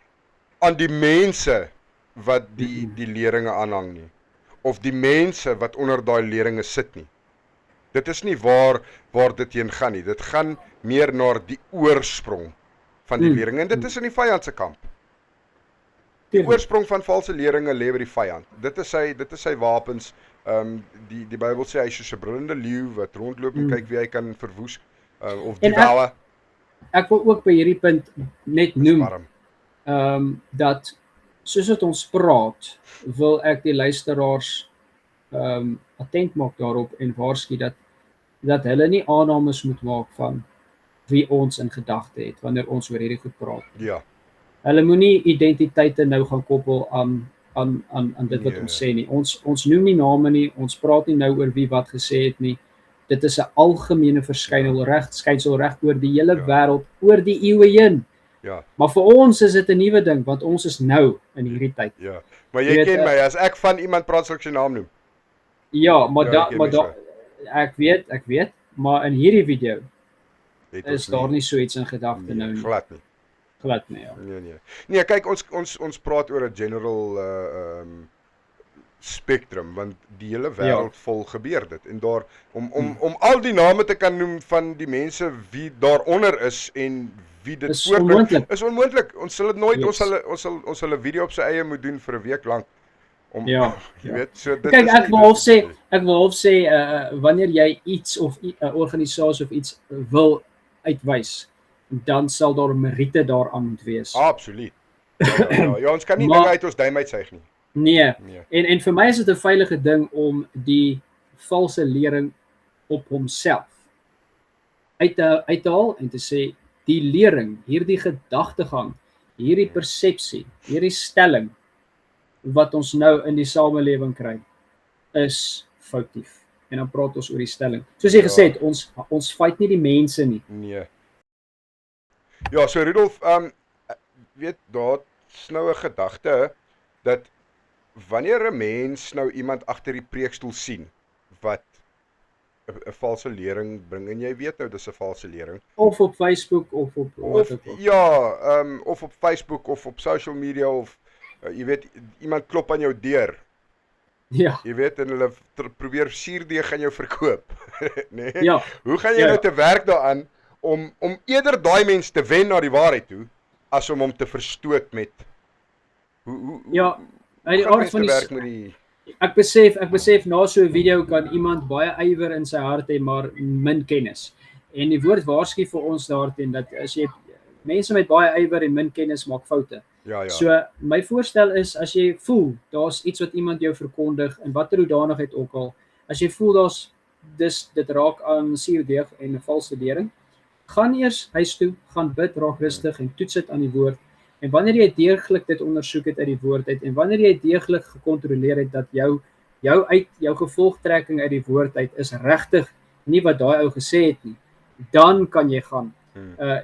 aan die mense wat die leringe aanhang nie, of die mense wat onder daai leringe sit nie. Dit is nie waar dit heen gaan nie. Dit gaan meer na die oorsprong van die leringe en dit is in die vyand se kamp. Die oorsprong van valse leringe lê by die vyand. Dit is sy wapens. Die Bybel sê hy is soos 'n brullende leeu wat rondloop en kyk wie hy kan verwoes of En devour. Ek wil ook by hierdie punt net noem Arm. dat soos wat ons praat, wil ek die luisteraars attent maak daarop en waarsku dat hulle nie aannames moet maak van wie ons in gedagte het wanneer ons oor hierdie goed praat. Ja. Hulle moenie identiteite nou gaan koppel aan dit wat Nee. ons sê nie. Ons noem nie name nie, ons praat nie nou oor wie wat gesê het nie. Dit is 'n algemene skynsel reg oor die hele wêreld, oor die eeue heen. Ja. Maar vir ons is dit 'n nuwe ding want ons is nou in hierdie tyd. Ja. Maar Jy jy weet, ken my, as ek van iemand praat sal ek sy naam noem. Ja, maar Ja, ek ken my so. ek weet, maar in hierdie video Het is ons daar nie so iets in gedagte nou nie. glad nie. Glad nie, ja. Nee, kyk ons praat oor 'n general spectrum want die hele wêreld vol gebeur dit en daar om al die name te kan noem van die mense wie daaronder is en wie dit Is voortbring onmoontlik. is onmoontlik. Ons sal dit nooit Yes. ons sal 'n video op sy eie moet doen vir 'n week lank om Ja, jy ja. weet so dit Kyk, is ek nie- wil half sê wanneer jy iets of 'n organisasie of iets wil uitwys, dan sal daar meriete daaraan moet wees. Absoluut. Ja, ons kan nie Maar- dinge uit ons duim uitsuig nie. Nee. Nee. En vir my is dit 'n veilige ding om die valse lering op homself uit te haal en te sê die lering, hierdie gedagtegang, hierdie persepsie, hierdie stelling wat ons nou in die samelewing kry, is foutief. En dan praat ons oor die stelling. Soos jy gesê het, ons fight nie die mense nie. Nee. Ja, so Rudolf, weet, daar's nou 'n gedagte dat wanneer 'n mens nou iemand agter die preekstoel sien wat 'n valse lering bring en jy weet nou dis 'n valse lering Of op Facebook of op of of op Facebook of op social media of jy weet iemand klop aan jou deur. Ja. Jy weet en hulle probeer suurdeeg aan jou verkoop, nee? Ja. Hoe gaan jy nou te werk daaraan om eerder daai mens te wen na die waarheid toe as om hom te verstoot met hoe Ja, uit die aard van die ek besef na so 'n video kan iemand baie ywer in sy hart hê maar min kennis. En die woord waarsku vir ons daarteen dat as jy mense met baie ywer en min kennis maak foute. Ja. So my voorstel is as jy voel daar's iets wat iemand jou verkondig in watter hoedanigheid ook al, as jy voel dit raak aan suurdeeg en 'n valse lering, gaan eers huis toe, gaan bid, raak rustig en toets dit aan die woord. En wanneer jy deeglik dit ondersoek het uit die woord uit en wanneer jy deeglik gekontroleer het dat jou gevolgtrekking uit die woord uit is regtig nie wat daai ou gesê het nie, dan kan jy gaan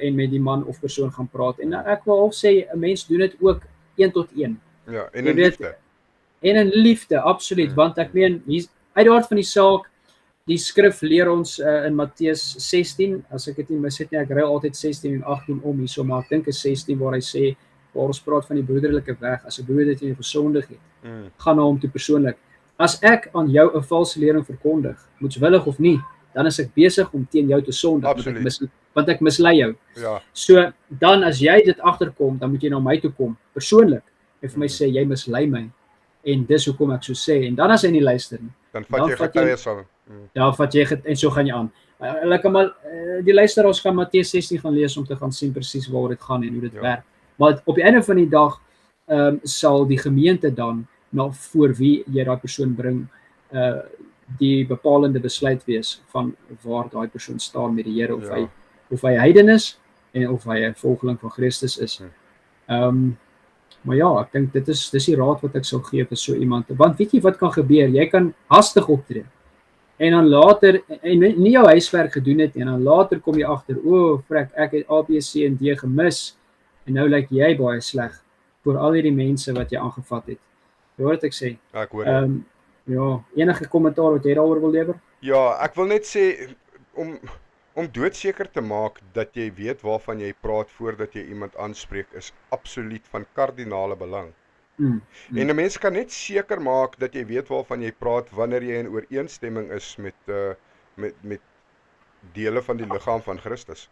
en met die man of persoon gaan praat. En ek wil ook sê 'n mens doen dit ook 1 tot 1. Ja, en in liefde. En in liefde, absoluut, want ek meen hier's uit die aard van die saak, die skrif leer ons in Matteus 16, as ek dit nie mis het nie, ek ry altyd 16 en 18 om hierso, maar ek dink is 16 waar hy sê, waar ons praat van die broederlike weg, as 'n broeder dit in gesondig het, gaan na hom toe persoonlik. As ek aan jou 'n valse lering verkondig, moetswillig of nie, dan is ek besig om teen jou te sondig, want ek mislei jou. Ja. So, dan as jy dit agterkom, dan moet jy na my toe kom, persoonlik, en vir my sê, jy mislei my, en dis hoekom ek so sê, en dan as hy nie luister nie, dan vat jy getuies aan. Dan vat jy en so gaan jy aan. Lekker maar die luisteraars gaan Matteus 16 gaan lees om te gaan sien presies waar dit gaan en hoe dit werk. Maar op die einde van die dag sal die gemeente dan voor wie jy daai persoon bring die bepalende besluit wees van waar daai persoon staan met die Here, of hy heiden is en of hy 'n volgeling van Christus is. Maar ja, ek dink dis die raad wat ek sou gee vir so iemand. Want weet jy wat kan gebeur? Jy kan hastig optree. En dan later, en nie jou huiswerk gedoen het, en dan later kom jy agter, ek het A, B, C en D gemis, en nou lyk jy baie sleg, vir al hierdie mense wat jy aangevat het. Jy hoor wat ek sê? Ek hoor. Ja, enige kommentaar wat jy daaroor wil lewer? Ja, ek wil net sê, om doodseker te maak, dat jy weet waarvan jy praat, voordat jy iemand aanspreek, is absoluut van kardinale belang. En 'n mens kan net seker maak dat jy weet waarvan jy praat wanneer jy in ooreenstemming is met dele van die liggaam van Christus.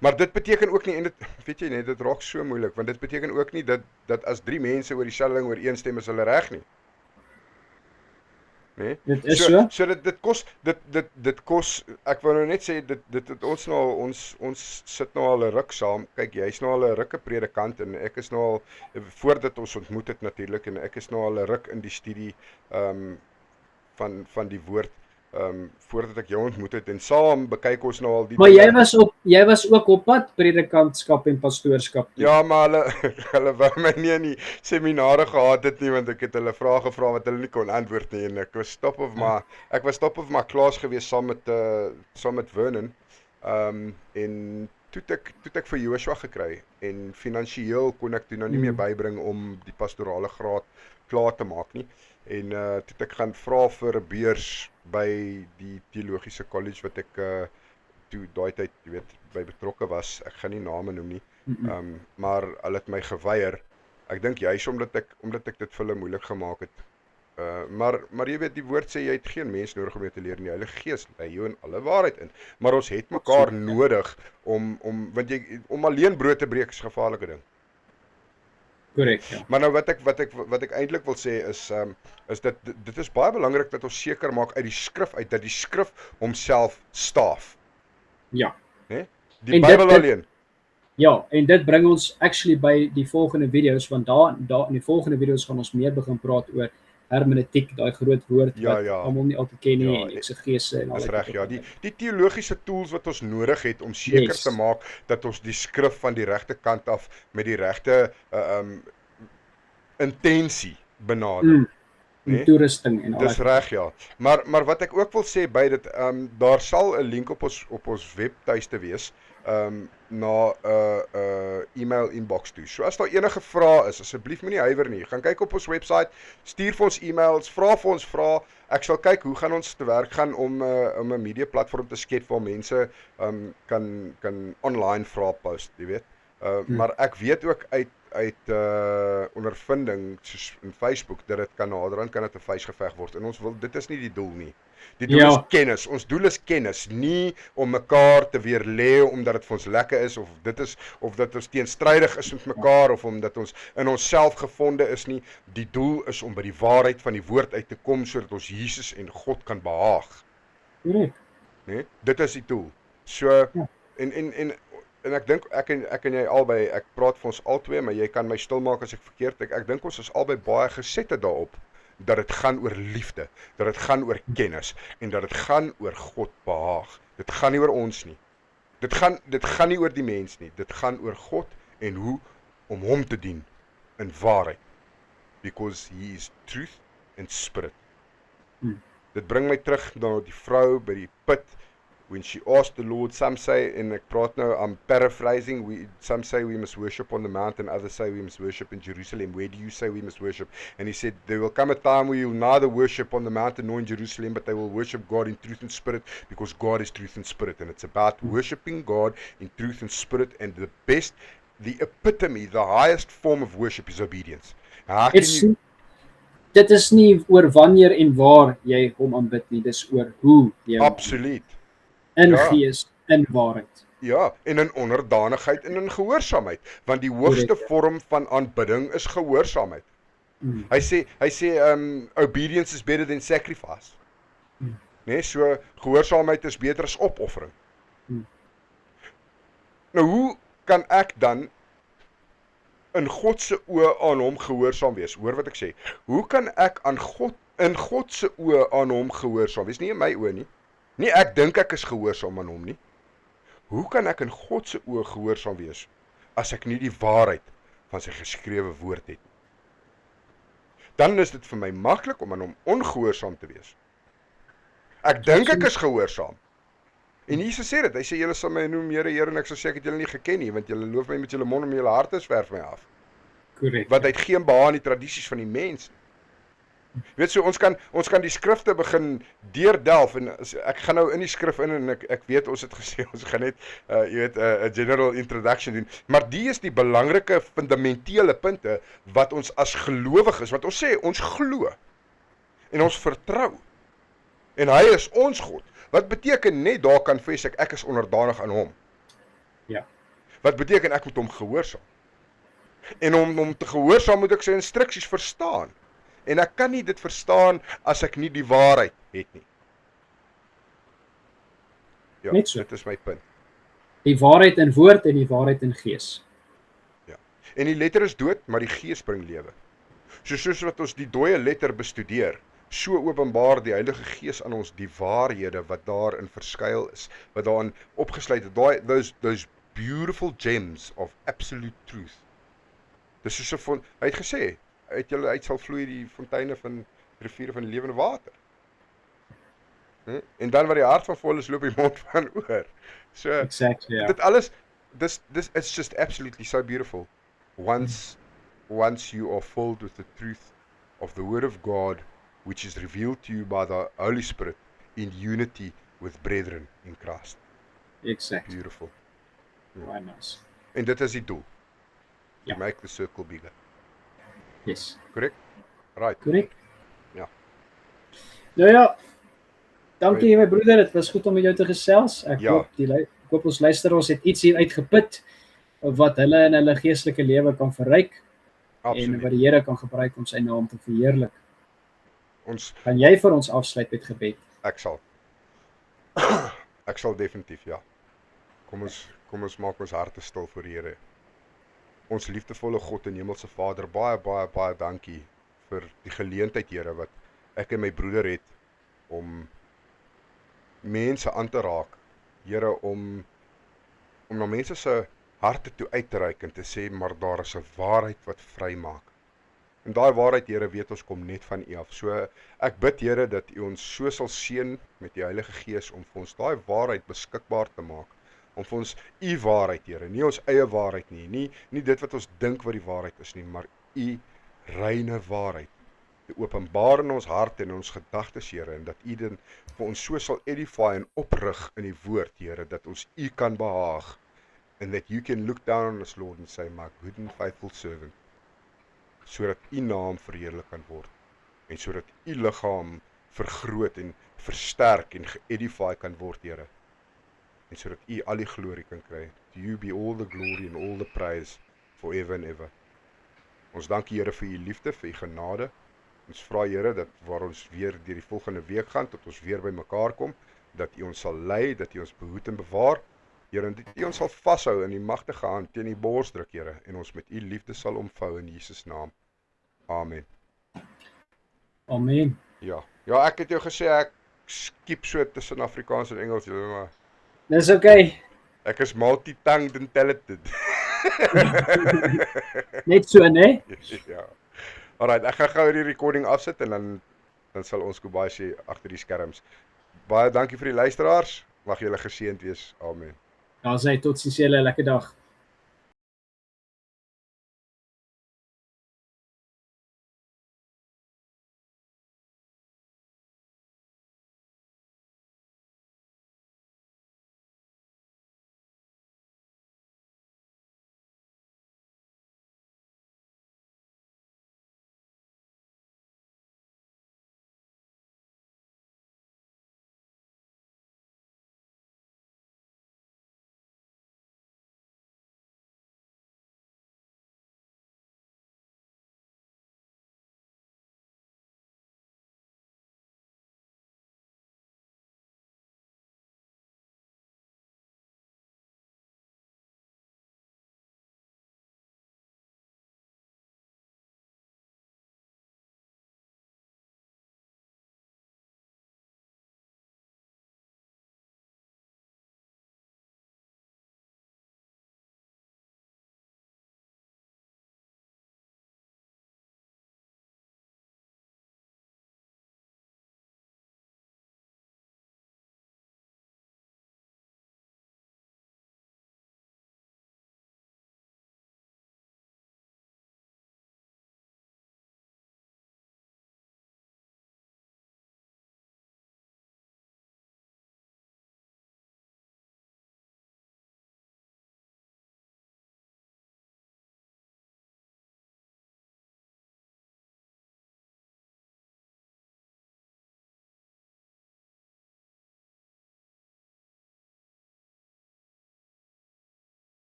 Maar dit beteken ook nie, en dit weet jy net, dit raak so moeilik, want dit beteken ook nie dat as 3 mense oor dieselfde ding ooreenstem is hulle reg nie. Nee? Dit is so. So dit kos, ek wou nou net sê dit ons sit nou al 'n ruk saam. Kyk, jy's nou al 'n rukke predikant en ek is nou al voordat ons ontmoet het natuurlik, en ek is nou al 'n ruk in die studie van die woord voordat ek jou ontmoet het, en saam bekyk ons nou al die. Maar jy was ook op pad predikantskap en pastoorskap. Ja, maar hulle wou my nie in die seminare gehad het nie, want ek het hulle vrae gevra wat hulle nie kon antwoord nie, en ek was top of my klas gewees saam met Vernon. En toe ek vir Joshua gekry, en finansiëel kon ek toe nou nie meer bybring om die pastorale graad klaar te maak nie. En toe ek gaan vra vir 'n beurs by die teologiese college wat ek toe daai tyd, jy weet, by betrokke was. Ek gaan nie name noem nie. Maar hulle het my geweier. Ek dink juis omdat ek dit vir hulle moeilik gemaak het. Maar jy weet, die woord sê jy het geen mens nodig om jou te leer nie. Die Heilige Gees lei jou in alle waarheid in. Maar ons het mekaar nodig om alleen brood te breek is 'n gevaarlike ding. Korrek, ja. Maar nou wat ek eintlik wil sê is dat dit is baie belangrik dat ons seker maak uit die skrif uit dat die skrif homself staaf. Ja. Né? Die Bybel alleen. Ja, en dit bring ons actually by die volgende video's, want daar in die volgende video's gaan ons meer begin praat oor hermeneutiek, daai groot woord Ja, wat ja. almal nie altyd ken nie Ja, en eksegese en al Dis daai reg, tipe ja. van ding. Die teologiese tools wat ons nodig het om seker Yes. te maak dat ons die skrif van die regte kant af met die regte intensie benader. En toerusting en al Dis daai reg, ja. Maar wat ek ook wil sê by dit, daar sal 'n link op ons webtuiste wees, na 'n e-mail inbox toe. So as daar enige vrae is, asseblief moenie huiwer nie. Gaan kyk op ons webwerf, stuur vir ons e-mails, vra vir ons vrae. Ek sal kyk hoe gaan ons te werk gaan om 'n media platform te skep waar mense kan online vrae post, jy weet. Maar ek weet ook uit ondervinding soos in Facebook dat dit kan naderhand kan dit 'n vuisgeveg word en ons wil dit is nie die doel nie. Die doel is kennis. Ons doel is kennis, nie om mekaar te weerlê omdat dit vir ons lekker is of dat ons teenstrydig is met mekaar of omdat ons in onsself gevonde is nie. Die doel is om by die waarheid van die woord uit te kom sodat ons Jesus en God kan behaag. Nee, dit is die doel. So en ek dink ek en jy albei, ek praat vir ons albei, maar jy kan my stil maak as ek verkeerd ek dink ons is albei baie gesette daarop dat dit gaan oor liefde, dat dit gaan oor kennis en dat dit gaan oor God behaag. Dit gaan nie oor ons nie. Dit gaan nie oor die mens nie. Dit gaan oor God en hoe om hom te dien in waarheid. Because he is truth and spirit. Dit bring my terug na die vrou by die put. When she asked the Lord, some say, and ek praat nou, I'm paraphrasing, some say we must worship on the mountain, others say we must worship in Jerusalem. Where do you say we must worship? And he said, there will come a time where you will neither worship on the mountain nor in Jerusalem, but they will worship God in truth and spirit, because God is truth and spirit. And it's about worshiping God in truth and spirit, and the epitome, the highest form of worship is obedience. Dit is nie oor wanneer en waar jy hom aanbid nie, dis oor hoe jy hom absoluut. In gees, in waarheid. Ja, en in onderdanigheid en in gehoorsaamheid, want die hoogste vorm van aanbidding is gehoorsaamheid. Hy sê obedience is better than sacrifice. Nee, so gehoorsaamheid is beter as opoffering. Nou hoe kan ek dan in God se oë aan hom gehoorsaam wees? Hoor wat ek sê. Hoe kan ek in God se oë aan hom gehoorsaam wees? Nie in my oë nie. Nie ek dink ek is gehoorsaam aan hom nie. Hoe kan ek in God se oë gehoorsaam wees as ek nie die waarheid van sy geskrewe woord het? Dan is dit vir my maklik om aan hom ongehoorsaam te wees. Ek dink ek is gehoorsaam. En Jesus sê dit, hy sê julle sal my noem Here, Here, en ek sal sê ek het julle nie geken nie, want julle loof my met julle mond en julle harte swerf my af. Korrek. Want hy het geen behaag in die tradisies van die mens nie. Weet so, ons kan die skrifte begin deurdelf en ek gaan nou in die skrif in en ek weet ons het gesê ons gaan net 'n general introduction doen, maar die is die belangrike fundamentele punte wat ons as gelowiges, wat ons sê ons glo en ons vertrou. En hy is ons God. Wat beteken net daar kan vrees ek is onderdanig aan hom. Ja. Wat beteken ek moet hom gehoorsaam? En om te gehoorsaam moet ek sy instruksies verstaan. En ek kan nie dit verstaan as ek nie die waarheid het nie. Ja, net so. Dit is my punt. Die waarheid in woord en die waarheid in gees. Ja. En die letter is dood, maar die gees bring lewe. Soos wat ons die dooie letter bestudeer, so openbaar die Heilige Gees aan ons die waarhede wat daarin verskuil is, wat daarin opgesluit is, those beautiful gems of absolute truth. Dis soos hy het gesê, uit sal vloei die fonteine van riviere van die lewende water. En dan wat die hart van vol is, loop die mond van oor. So, exactly, yeah. Dit alles, it's just absolutely so beautiful. Once you are filled with the truth of the Word of God, which is revealed to you by the Holy Spirit in unity with brethren in Christ. Exactly. Beautiful. Very nice. En dit is die doel. Ja. To make the circle bigger. Yes. Correct? Right. Correct. Ja. Nou ja, dankie my broeder, dit was goed om met jou te gesels. Ek Ja. hoop ons luisteraars het iets hier uitgeput wat hulle in hulle geestelike lewe kan verryk. Absoluut. En wat die Here kan gebruik om sy naam te verheerlik. Kan jy vir ons afsluit met gebed? Ek sal. Ek sal definitief, ja. Kom ons maak ons harte stil voor die Here. Ons liefdevolle God en Hemelse Vader, baie dankie vir die geleentheid, Here, wat ek en my broeder het om mense aan te raak. Here, om na mense se harte toe uit te reik en te sê, maar daar is 'n waarheid wat vrymaak. En daai waarheid, Here, weet ons kom net van U af. So ek bid, Here, dat U ons so sal seën met die Heilige Gees om vir ons daai waarheid beskikbaar te maak. Om vir ons U waarheid, Here, nie ons eie waarheid nie dit wat ons dink wat die waarheid is nie, maar U reine waarheid te openbaar in ons hart en in ons gedagtes, Here, en dat U dit vir ons so sal edify en oprig in die woord, Here, dat ons U kan behaag, and that you can look down on us, Lord, and say, my good and faithful servant, sodat U naam verheerlik kan word, en sodat U liggaam vergroot en versterk en geedify kan word, Here, en sodat U al die glorie kan kry. To you be all the glory and all the praise forever and ever. Ons dank U, Here, vir U liefde, vir U genade. Ons vra, Here, dat waar ons weer deur die volgende week gaan, tot ons weer by mekaar kom, dat U ons sal lei, dat U ons behoed en bewaar, Here, en dat U ons sal vashou in die magtige hand teen die bors druk, Here, en ons met U liefde sal omvou in Jesus naam. Amen. Amen. Ja, ek het jou gesê ek skiep so tussen Afrikaans en Engels, maar Dis okay. ek is multi-tongued and talented. Net so, né? Ja. Alright, ek gaan gou die recording afsit en dan sal ons Kobai sê agter die skerms. Baie dankie vir die luisteraars. Mag julle geseënd wees. Amen. Daar's hy, totsiens julle, lekker dag.